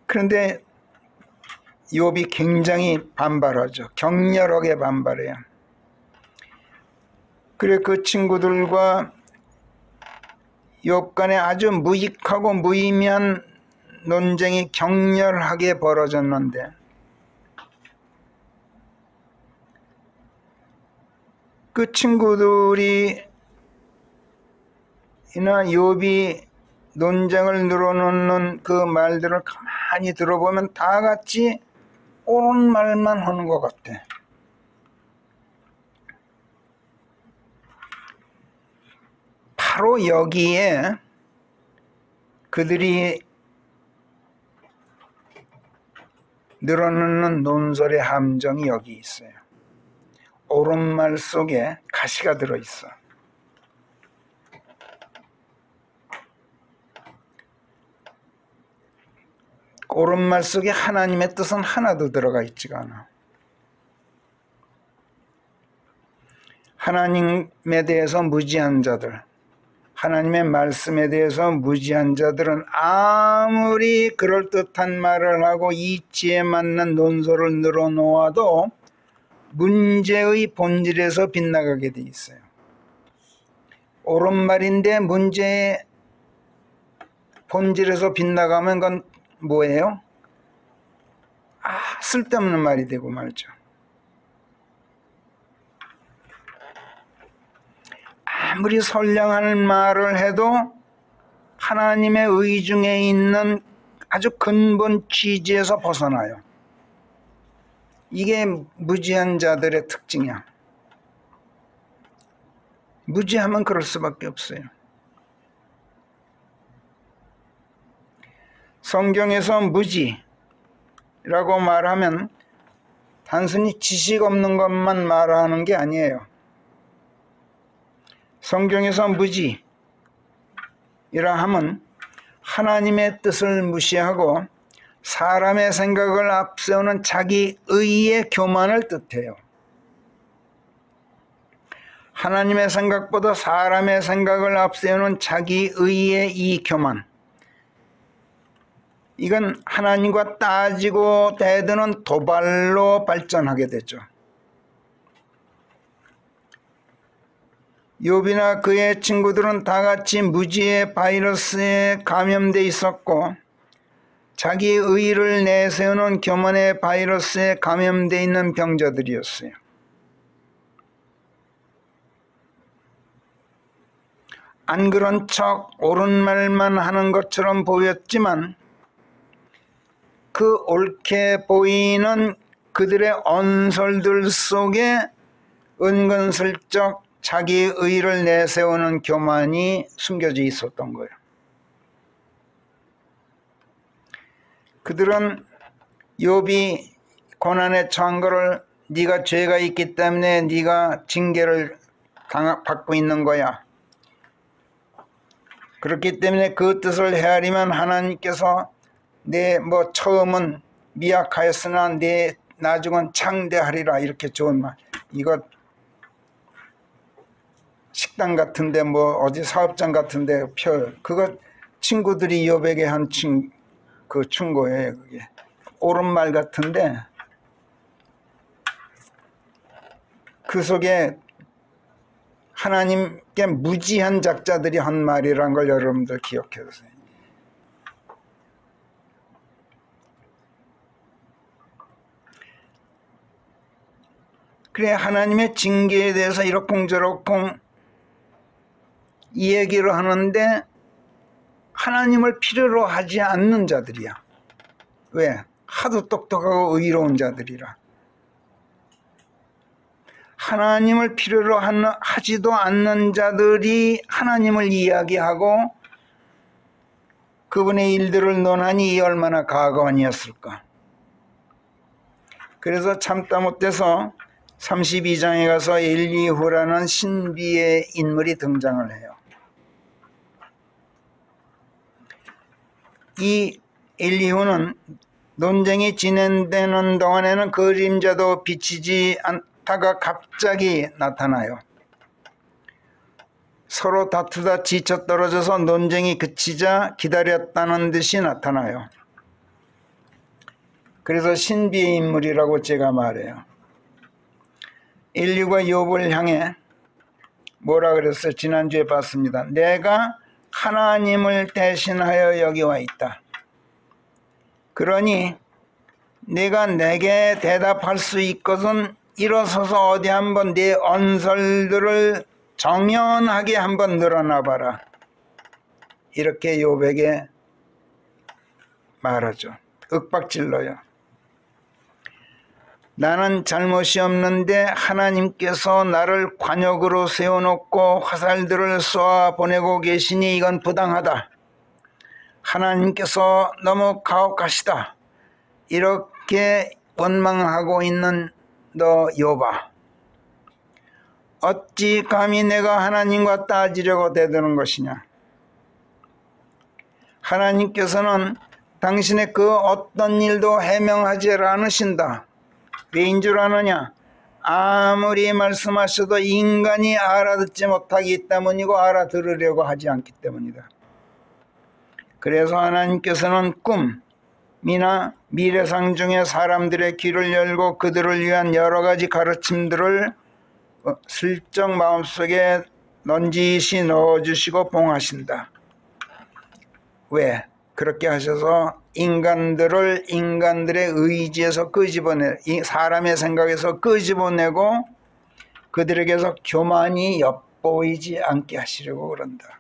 그런데 욥이 굉장히 반발하죠. 격렬하게 반발해요. 그래 그 친구들과 욥 간에 아주 무익하고 무의미한 논쟁이 격렬하게 벌어졌는데, 그 친구들이 이나 욥이 논쟁을 늘어놓는 그 말들을 가만히 들어보면 다 같이 옳은 말만 하는 것 같아. 바로 여기에 그들이 늘어놓는 논설의 함정이 여기 있어요. 옳은 말 속에 가시가 들어있어. 옳은 말 속에 하나님의 뜻은 하나도 들어가 있지가 않아. 하나님에 대해서 무지한 자들, 하나님의 말씀에 대해서 무지한 자들은 아무리 그럴듯한 말을 하고 이치에 맞는 논설을 늘어놓아도 문제의 본질에서 빗나가게 돼 있어요. 옳은 말인데 문제의 본질에서 빗나가면 그건 뭐예요? 쓸데없는 말이 되고 말죠. 아무리 선량한 말을 해도 하나님의 의중에 있는 아주 근본 취지에서 벗어나요. 이게 무지한 자들의 특징이야. 무지하면 그럴 수밖에 없어요. 성경에서 무지라고 말하면 단순히 지식 없는 것만 말하는 게 아니에요. 성경에서 무지이라 하면 하나님의 뜻을 무시하고 사람의 생각을 앞세우는 자기 의의 교만을 뜻해요. 하나님의 생각보다 사람의 생각을 앞세우는 자기 의의 이 교만, 이건 하나님과 따지고 대드는 도발로 발전하게 되죠. 욥이나 그의 친구들은 다 같이 무지의 바이러스에 감염돼 있었고 자기 의를 내세우는 교만의 바이러스에 감염돼 있는 병자들이었어요. 안 그런 척 옳은 말만 하는 것처럼 보였지만 그 옳게 보이는 그들의 언설들 속에 은근슬쩍 자기 의를 내세우는 교만이 숨겨져 있었던 거예요. 그들은 욥이 고난에 처한 것을 네가 죄가 있기 때문에 네가 징계를 받고 있는 거야. 그렇기 때문에 그 뜻을 헤아리면 하나님께서 내 처음은 미약하였으나 내 나중은 창대하리라, 이렇게 좋은 말. 이거 식당 같은데 어디 사업장 같은데 그거 친구들이 욥에게 한 그 충고예요. 그게 옳은 말 같은데 그 속에 하나님께 무지한 작자들이 한 말이란 걸 여러분들 기억해 주세요. 그래, 하나님의 징계에 대해서 이러쿵저러쿵 이 얘기를 하는데 하나님을 필요로 하지 않는 자들이야. 왜? 하도 똑똑하고 의로운 자들이라. 하나님을 필요로 하지도 않는 자들이 하나님을 이야기하고 그분의 일들을 논하니 얼마나 가관이었을까. 그래서 참다 못해서 32장에 가서 엘리후라는 신비의 인물이 등장을 해요. 이 엘리후는 논쟁이 진행되는 동안에는 그림자도 비치지 않다가 갑자기 나타나요. 서로 다투다 지쳐 떨어져서 논쟁이 그치자 기다렸다는 듯이 나타나요. 그래서 신비의 인물이라고 제가 말해요. 엘리후가 욥을 향해 뭐라 그랬어요? 지난주에 봤습니다. 내가 하나님을 대신하여 여기 와 있다. 그러니 내가 내게 대답할 수 있거든 일어서서 어디 한번 네 언설들을 정연하게 한번 늘어나 봐라. 이렇게 욥에게 말하죠. 윽박질러요. 나는 잘못이 없는데 하나님께서 나를 관역으로 세워놓고 화살들을 쏘아 보내고 계시니 이건 부당하다. 하나님께서 너무 가혹하시다. 이렇게 원망하고 있는 너 욥아, 어찌 감히 내가 하나님과 따지려고 대드는 것이냐. 하나님께서는 당신의 그 어떤 일도 해명하지 않으신다. 왜인 줄 아느냐? 아무리 말씀하셔도 인간이 알아듣지 못하기 때문이고 알아들으려고 하지 않기 때문이다. 그래서 하나님께서는 꿈이나 미래상 중에 사람들의 귀를 열고 그들을 위한 여러 가지 가르침들을 슬쩍 마음속에 넌지시 넣어주시고 봉하신다. 왜? 그렇게 하셔서 인간들의 의지에서 사람의 생각에서 끄집어내고 그들에게서 교만이 엿보이지 않게 하시려고 그런다.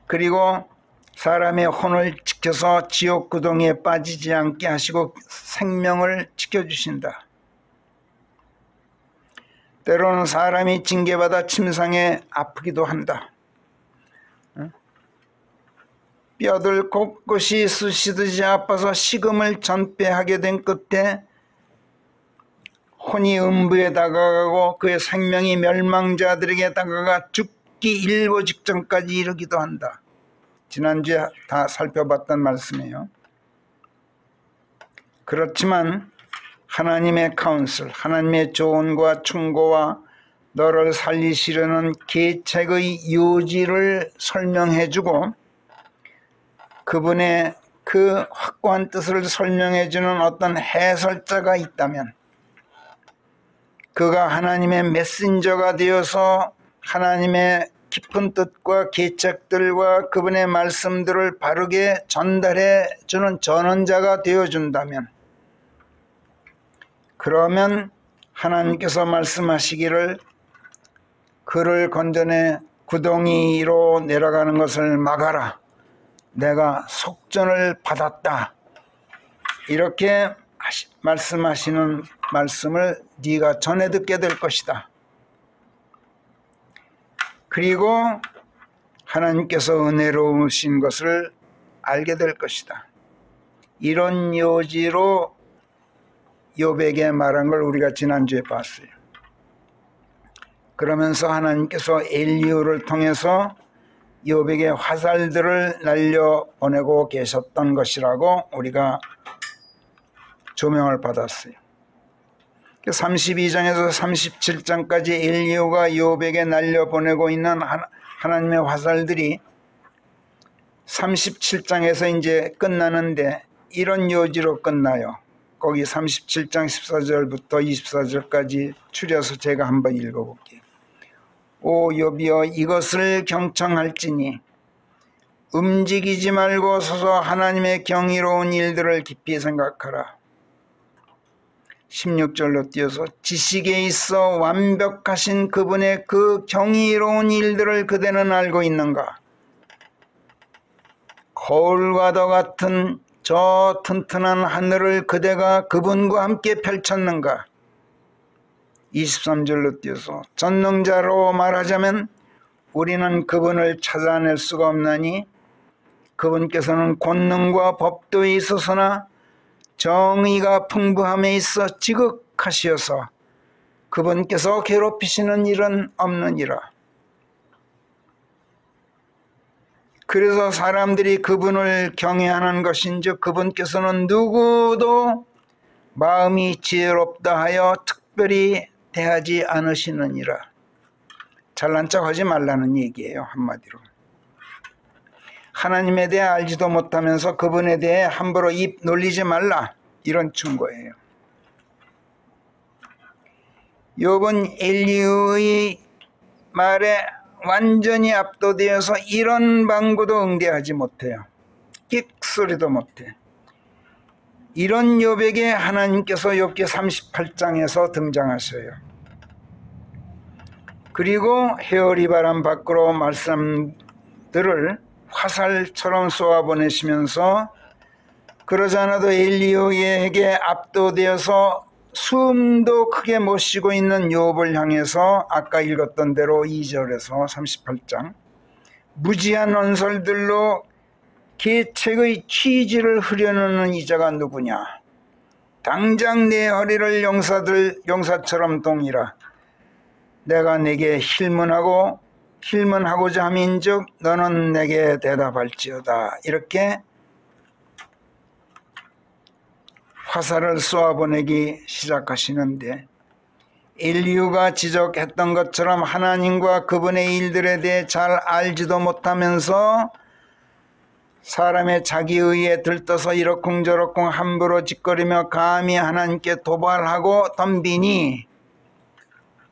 그리고 사람의 혼을 지켜서 지옥 구덩이에 빠지지 않게 하시고 생명을 지켜주신다. 때로는 사람이 징계받아 침상에 아프기도 한다. 뼈들 곳곳이 쑤시듯이 아파서 식음을 전폐하게 된 끝에 혼이 음부에 다가가고 그의 생명이 멸망자들에게 다가가 죽기 일보 직전까지 이르기도 한다. 지난주에 다 살펴봤던 말씀이에요. 그렇지만 하나님의 카운슬, 하나님의 조언과 충고와 너를 살리시려는 계책의 요지를 설명해주고 그분의 그 확고한 뜻을 설명해주는 어떤 해설자가 있다면 그가 하나님의 메신저가 되어서 하나님의 깊은 뜻과 계책들과 그분의 말씀들을 바르게 전달해 주는 전원자가 되어준다면 그러면 하나님께서 말씀하시기를 그를 건져내 구덩이로 내려가는 것을 막아라. 내가 속전을 받았다. 이렇게 말씀하시는 말씀을 네가 전해 듣게 될 것이다. 그리고 하나님께서 은혜로우신 것을 알게 될 것이다. 이런 요지로 욥에게 말한 걸 우리가 지난주에 봤어요. 그러면서 하나님께서 엘리후를 통해서 욥에게 화살들을 날려보내고 계셨던 것이라고 우리가 조명을 받았어요. 32장에서 37장까지 엘리후가 욥에게 날려보내고 있는 하나님의 화살들이 37장에서 이제 끝나는데 이런 요지로 끝나요. 거기 37장 14절부터 24절까지 추려서 제가 한번 읽어볼게요. 오 욥이여 이것을 경청할지니 움직이지 말고 서서 하나님의 경이로운 일들을 깊이 생각하라. 16절로 띄어서 지식에 있어 완벽하신 그분의 그 경이로운 일들을 그대는 알고 있는가? 거울과도 같은 저 튼튼한 하늘을 그대가 그분과 함께 펼쳤는가? 23절로 띄어서 전능자로 말하자면 우리는 그분을 찾아낼 수가 없나니 그분께서는 권능과 법도에 있어서나 정의가 풍부함에 있어 지극하시어서 그분께서 괴롭히시는 일은 없느니라. 그래서 사람들이 그분을 경외하는 것인즉 그분께서는 누구도 마음이 지혜롭다 하여 특별히 대하지 않으시느니라. 잘난 척 하지 말라는 얘기예요. 한마디로. 하나님에 대해 알지도 못하면서 그분에 대해 함부로 입 놀리지 말라. 이런 충고예요. 욥은 엘리후의 말에 완전히 압도되어서 이런 방구도 응대하지 못해요. 끽소리도 못해. 이런 욥에게 하나님께서 욥기 38장에서 등장하셔요. 그리고 헤어리 바람 밖으로 말씀들을 화살처럼 쏘아보내시면서 그러지 않아도 엘리후에게 압도되어서 숨도 크게 못 쉬고 있는 욥을 향해서 아까 읽었던 대로 2절에서 38장 무지한 언설들로 계책의 취지를 흐려놓는 이자가 누구냐? 당장 내 허리를 용사처럼 동이라. 내가 내게 힐문하고자 함인즉 너는 내게 대답할지어다. 이렇게 화살을 쏘아보내기 시작하시는데 엘리후가 지적했던 것처럼 하나님과 그분의 일들에 대해 잘 알지도 못하면서 사람의 자기의에 들떠서 이러쿵저러쿵 함부로 짓거리며 감히 하나님께 도발하고 덤비니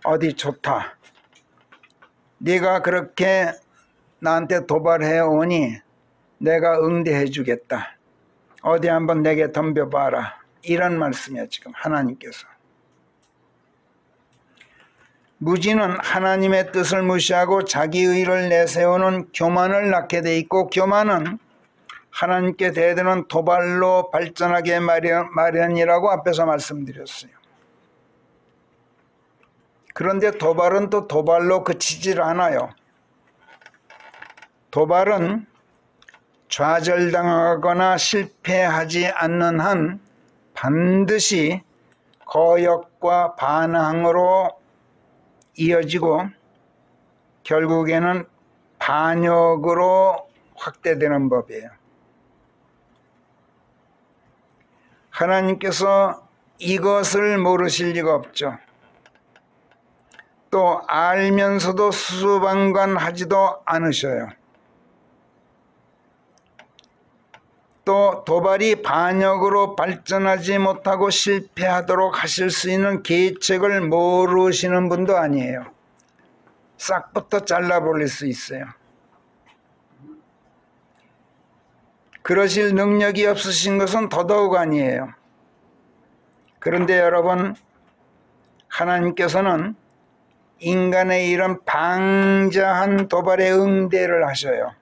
어디 좋다. 네가 그렇게 나한테 도발해 오니 내가 응대해 주겠다. 어디 한번 내게 덤벼봐라. 이런 말씀이야 지금 하나님께서. 무지는 하나님의 뜻을 무시하고 자기의를 내세우는 교만을 낳게 돼 있고 교만은 하나님께 대드는 도발로 발전하게 마련이라고 앞에서 말씀드렸어요. 그런데 도발은 또 도발로 그치질 않아요. 도발은 좌절당하거나 실패하지 않는 한 반드시 거역과 반항으로 이어지고 결국에는 반역으로 확대되는 법이에요. 하나님께서 이것을 모르실 리가 없죠. 또 알면서도 수수방관하지도 않으셔요. 또 도발이 반역으로 발전하지 못하고 실패하도록 하실 수 있는 계책을 모르시는 분도 아니에요. 싹부터 잘라버릴 수 있어요. 그러실 능력이 없으신 것은 더더욱 아니에요. 그런데 여러분, 하나님께서는 인간의 이런 방자한 도발에 응대를 하셔요.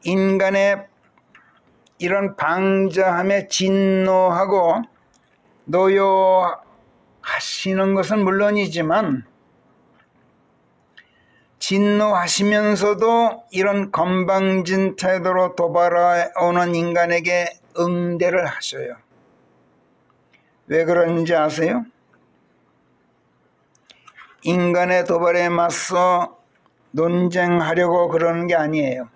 인간의 이런 방자함에 진노하고 노여하시는 것은 물론이지만 진노하시면서도 이런 건방진 태도로 도발해오는 인간에게 응대를 하셔요. 왜 그러는지 아세요? 인간의 도발에 맞서 논쟁하려고 그러는 게 아니에요.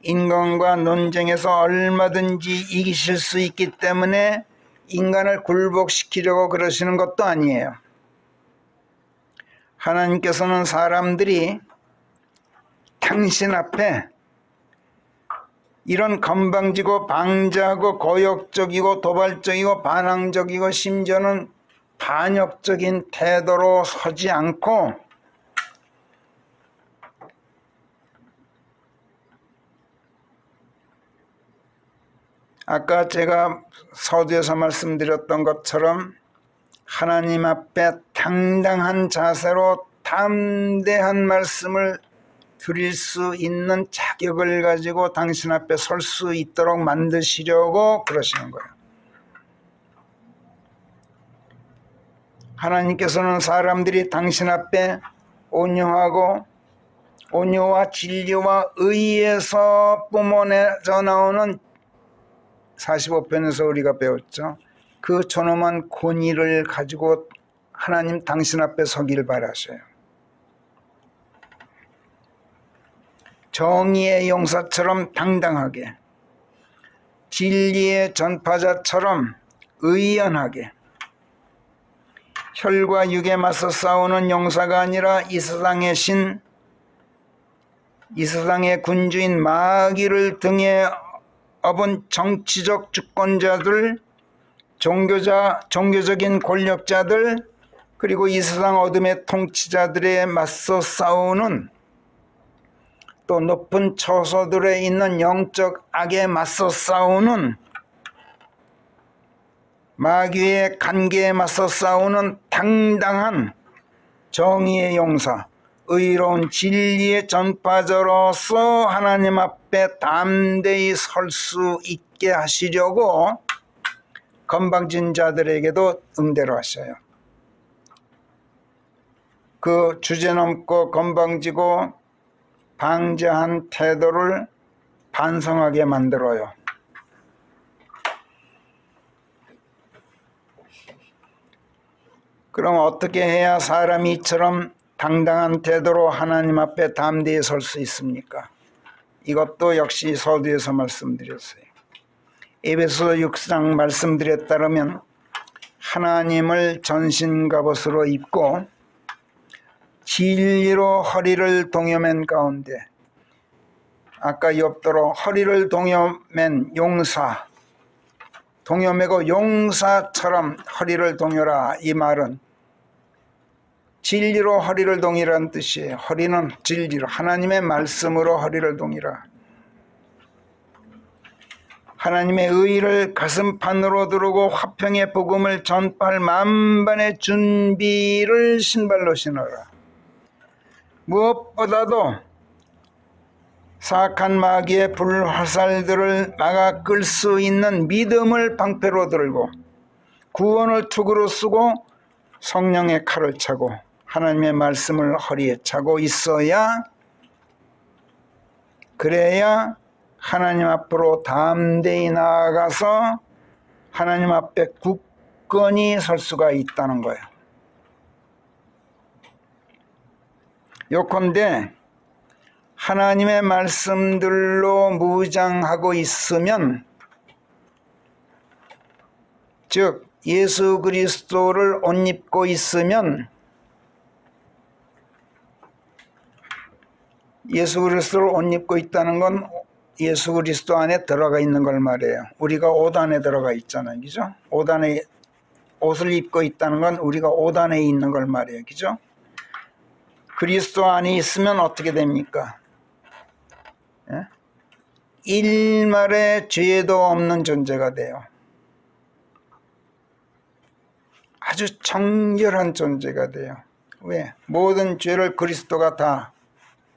인간과 논쟁에서 얼마든지 이기실 수 있기 때문에 인간을 굴복시키려고 그러시는 것도 아니에요. 하나님께서는 사람들이 당신 앞에 이런 건방지고 방자하고 고역적이고 도발적이고 반항적이고 심지어는 반역적인 태도로 서지 않고 아까 제가 서두에서 말씀드렸던 것처럼 하나님 앞에 당당한 자세로 담대한 말씀을 드릴 수 있는 자격을 가지고 당신 앞에 설 수 있도록 만드시려고 그러시는 거예요. 하나님께서는 사람들이 당신 앞에 온유하고 온유와 진리와 의에서 뿜어내져 나오는 45편에서 우리가 배웠죠. 그 존엄한 권위를 가지고 하나님 당신 앞에 서기를 바라셔요. 정의의 용사처럼 당당하게, 진리의 전파자처럼 의연하게, 혈과 육에 맞서 싸우는 용사가 아니라 이 세상의 신, 이 세상의 군주인 마귀를 등에 업은 정치적 주권자들, 종교적인 권력자들, 그리고 이 세상 어둠의 통치자들에 맞서 싸우는, 또 높은 처소들에 있는 영적 악에 맞서 싸우는, 마귀의 간계에 맞서 싸우는 당당한 정의의 용사, 의로운 진리의 전파자로서 하나님 앞에 담대히 설 수 있게 하시려고 건방진 자들에게도 응대로 하셔요. 그 주제넘고 건방지고 방자한 태도를 반성하게 만들어요. 그럼 어떻게 해야 사람이 이처럼 당당한 태도로 하나님 앞에 담대히 설 수 있습니까? 이것도 역시 서두에서 말씀드렸어요. 에베소 6장 말씀드렸 따르면 하나님을 전신갑옷으로 입고 진리로 허리를 동여맨 가운데, 아까 욥도로 허리를 동여맨 용사, 동여매고 용사처럼 허리를 동여라, 이 말은 진리로 허리를 동이라는 뜻이에요. 허리는 진리로, 하나님의 말씀으로 허리를 동이라. 하나님의 의를 가슴판으로 두르고 화평의 복음을 전파할 만반의 준비를 신발로 신어라. 무엇보다도 사악한 마귀의 불화살들을 막아 끌 수 있는 믿음을 방패로 들고, 구원을 투구로 쓰고 성령의 칼을 차고 하나님의 말씀을 허리에 차고 있어야, 그래야 하나님 앞으로 담대히 나아가서 하나님 앞에 굳건히 설 수가 있다는 거예요. 요컨대 하나님의 말씀들로 무장하고 있으면, 즉 예수 그리스도를 옷 입고 있으면, 예수 그리스도를 옷 입고 있다는 건 예수 그리스도 안에 들어가 있는 걸 말해요. 우리가 옷 안에 들어가 있잖아요. 그죠? 옷 안에, 옷을 입고 있다는 건 우리가 옷 안에 있는 걸 말해요. 그죠? 그리스도 안에 있으면 어떻게 됩니까? 예? 일말의 죄도 없는 존재가 돼요. 아주 정결한 존재가 돼요. 왜? 모든 죄를 그리스도가 다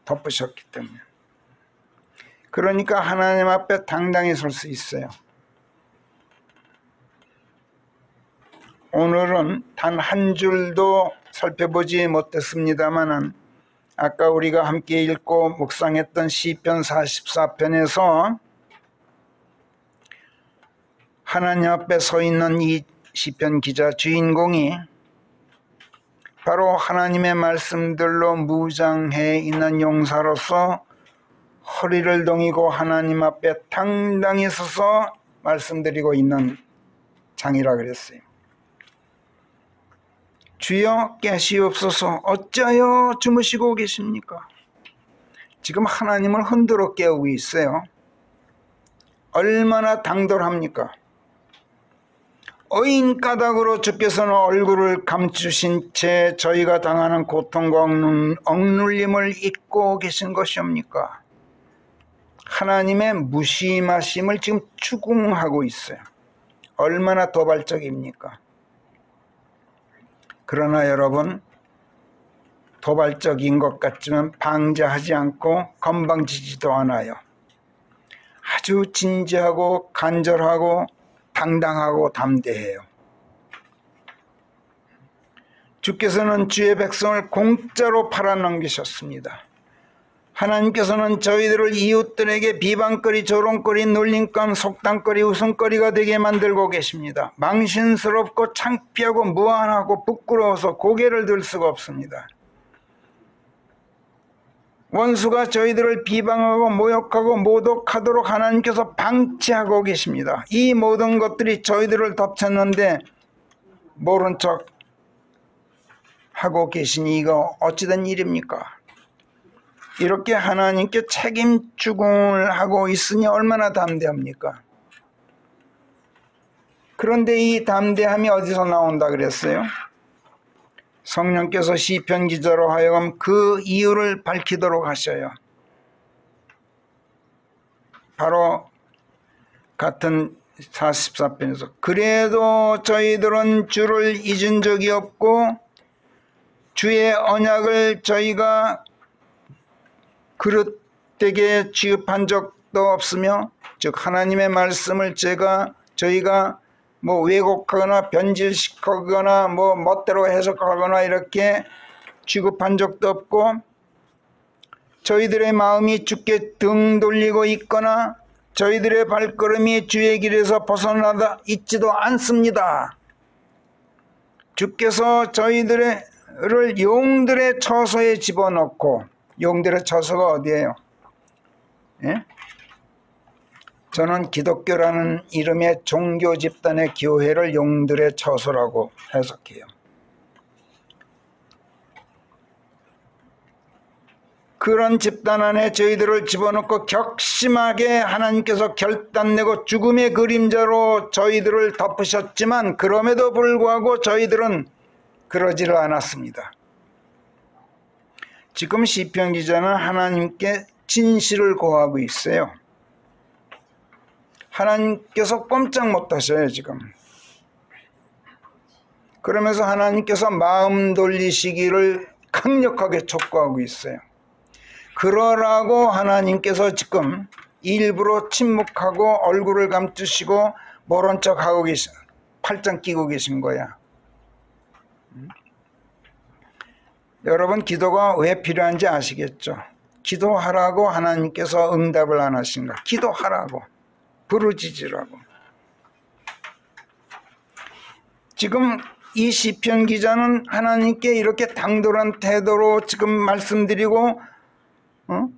덮으셨기 때문에. 그러니까 하나님 앞에 당당히 설 수 있어요. 오늘은 단 한 줄도 살펴보지 못했습니다만, 아까 우리가 함께 읽고 묵상했던 시편 44편에서 하나님 앞에 서 있는 이 시편 기자 주인공이 바로 하나님의 말씀들로 무장해 있는 용사로서 허리를 동이고 하나님 앞에 당당히 서서 말씀드리고 있는 장이라 그랬어요. 주여 깨시옵소서, 어찌하여 주무시고 계십니까? 지금 하나님을 흔들어 깨우고 있어요. 얼마나 당돌합니까? 어인가닥으로 주께서는 얼굴을 감추신 채 저희가 당하는 고통과 억눌림을 잊고 계신 것이옵니까? 하나님의 무심하심을 지금 추궁하고 있어요. 얼마나 도발적입니까? 그러나 여러분, 도발적인 것 같지만 방자하지 않고 건방지지도 않아요. 아주 진지하고 간절하고 당당하고 담대해요. 주께서는 주의 백성을 공짜로 팔아넘기셨습니다. 하나님께서는 저희들을 이웃들에게 비방거리, 조롱거리, 놀림감, 속담거리, 웃음거리가 되게 만들고 계십니다. 망신스럽고 창피하고 무안하고 부끄러워서 고개를 들 수가 없습니다. 원수가 저희들을 비방하고 모욕하고 모독하도록 하나님께서 방치하고 계십니다. 이 모든 것들이 저희들을 덮쳤는데 모른 척 하고 계시니 이거 어찌된 일입니까? 이렇게 하나님께 책임 추궁을 하고 있으니 얼마나 담대합니까? 그런데 이 담대함이 어디서 나온다 그랬어요? 성령께서 시편 기자로 하여금 그 이유를 밝히도록 하셔요. 바로 같은 44편에서 그래도 저희들은 주를 잊은 적이 없고 주의 언약을 저희가 그릇되게 취급한 적도 없으며, 즉 하나님의 말씀을 저희가 뭐 왜곡하거나 변질시키거나 뭐 멋대로 해석하거나 이렇게 취급한 적도 없고, 저희들의 마음이 주께 등 돌리고 있거나 저희들의 발걸음이 주의 길에서 벗어나다 있지도 않습니다. 주께서 저희들을 용들의 처소에 집어넣고, 용들의 처소가 어디예요? 예? 저는 기독교라는 이름의 종교 집단의 교회를 용들의 처소라고 해석해요. 그런 집단 안에 저희들을 집어넣고 격심하게 하나님께서 결단내고 죽음의 그림자로 저희들을 덮으셨지만 그럼에도 불구하고 저희들은 그러지를 않았습니다. 지금 시편 기자는 하나님께 진실을 고하고 있어요. 하나님께서 꼼짝 못하셔요 지금. 그러면서 하나님께서 마음 돌리시기를 강력하게 촉구하고 있어요. 그러라고 하나님께서 지금 일부러 침묵하고 얼굴을 감추시고 모른 척하고 팔짱 끼고 계신 거야. 여러분, 기도가 왜 필요한지 아시겠죠? 기도하라고 하나님께서 응답을 안 하신가? 기도하라고, 부르짖으라고. 지금 이 시편 기자는 하나님께 이렇게 당돌한 태도로 지금 말씀드리고,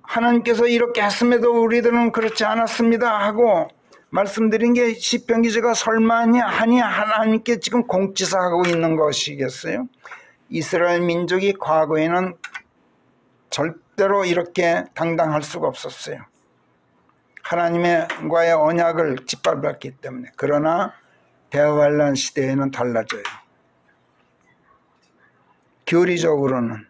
하나님께서 이렇게 했음에도 우리들은 그렇지 않았습니다 하고 말씀드린 게 시편 기자가 설마니 하나님께 지금 공치사하고 있는 것이겠어요? 이스라엘 민족이 과거에는 절대로 이렇게 당당할 수가 없었어요. 하나님과의 언약을 짓밟았기 때문에. 그러나 대환란 시대에는 달라져요. 교리적으로는.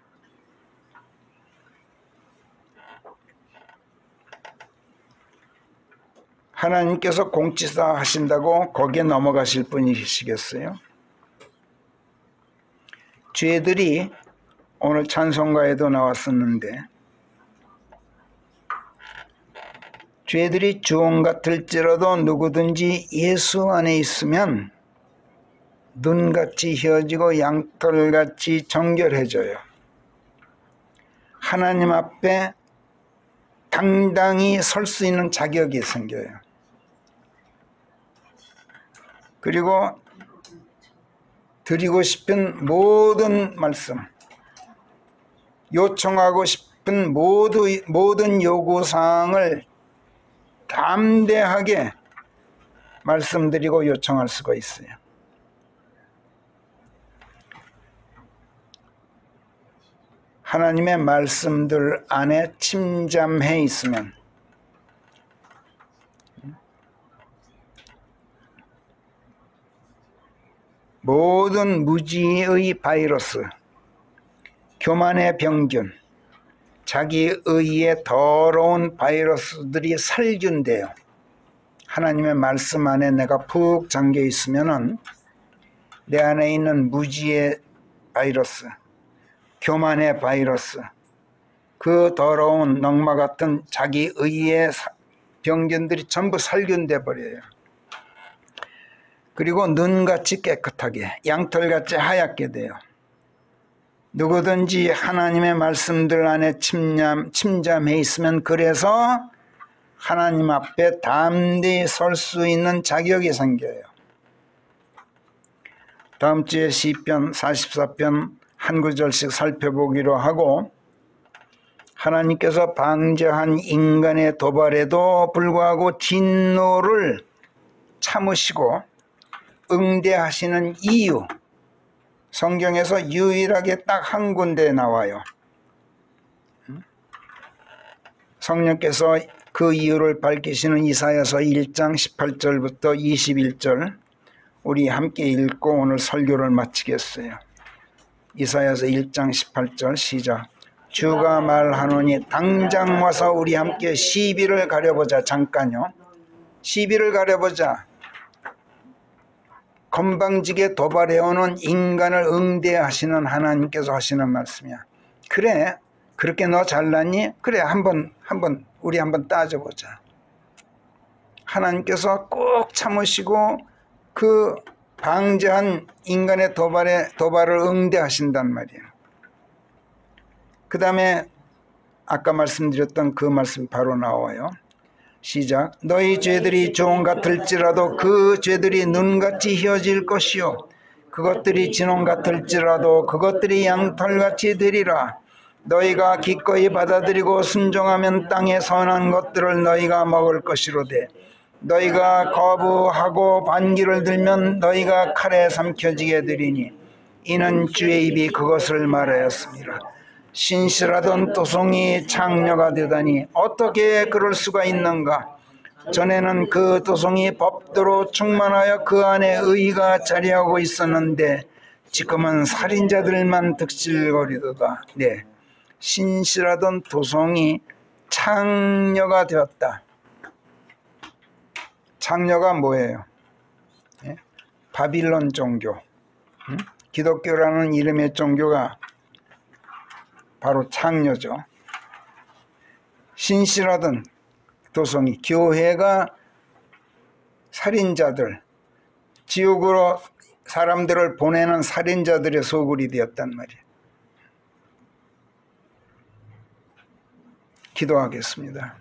하나님께서 공치사 하신다고 거기에 넘어가실 분이시겠어요? 죄들이 오늘 찬송가에도 나왔었는데, 죄들이 주홍 같을지라도 누구든지 예수 안에 있으면 눈같이 휘어지고 양털같이 정결해져요. 하나님 앞에 당당히 설 수 있는 자격이 생겨요. 그리고 드리고 싶은 모든 말씀, 요청하고 싶은 모든 요구사항을 담대하게 말씀드리고 요청할 수가 있어요. 하나님의 말씀들 안에 침잠해 있으면 모든 무지의 바이러스, 교만의 병균, 자기 의의 더러운 바이러스들이 살균돼요. 하나님의 말씀 안에 내가 푹 잠겨 있으면은 내 안에 있는 무지의 바이러스, 교만의 바이러스, 그 더러운 넝마 같은 자기 의의 병균들이 전부 살균돼 버려요. 그리고 눈같이 깨끗하게, 양털같이 하얗게 돼요. 누구든지 하나님의 말씀들 안에 침잠해 있으면 그래서 하나님 앞에 담대히 설 수 있는 자격이 생겨요. 다음 주에 시편 44편 한 구절씩 살펴보기로 하고, 하나님께서 방자한 인간의 도발에도 불구하고 진노를 참으시고 응대하시는 이유, 성경에서 유일하게 딱 한 군데 나와요. 성령께서 그 이유를 밝히시는 이사야서 1장 18절부터 21절 우리 함께 읽고 오늘 설교를 마치겠어요. 이사야서 1장 18절 시작. 주가 말하노니 당장 와서 우리 함께 시비를 가려보자. 잠깐요. 시비를 가려보자. 건방지게 도발해오는 인간을 응대하시는 하나님께서 하시는 말씀이야. 그래, 그렇게 너 잘났니? 그래, 우리 한번 따져보자. 하나님께서 꼭 참으시고 그 방자한 인간의 도발을 응대하신단 말이에요. 그 다음에 아까 말씀드렸던 그 말씀이 바로 나와요. 시작. 너희 죄들이 종 같을지라도 그 죄들이 눈같이 휘어질 것이요 그것들이 진홍 같을지라도 그것들이 양털같이 되리라. 너희가 기꺼이 받아들이고 순종하면 땅의 선한 것들을 너희가 먹을 것이로되 너희가 거부하고 반기를 들면 너희가 칼에 삼켜지게 되리니 이는 주의 입이 그것을 말하였습니다. 신실하던 도송이 창녀가 되다니 어떻게 그럴 수가 있는가. 전에는 그 도송이 법도로 충만하여 그 안에 의가 자리하고 있었는데 지금은 살인자들만 득실거리도다. 네, 신실하던 도송이 창녀가 되었다. 창녀가 뭐예요? 네? 바빌론 종교. 기독교라는 이름의 종교가 바로 창녀죠. 신실하던 도성이, 교회가 살인자들, 지옥으로 사람들을 보내는 살인자들의 소굴이 되었단 말이에요. 기도하겠습니다.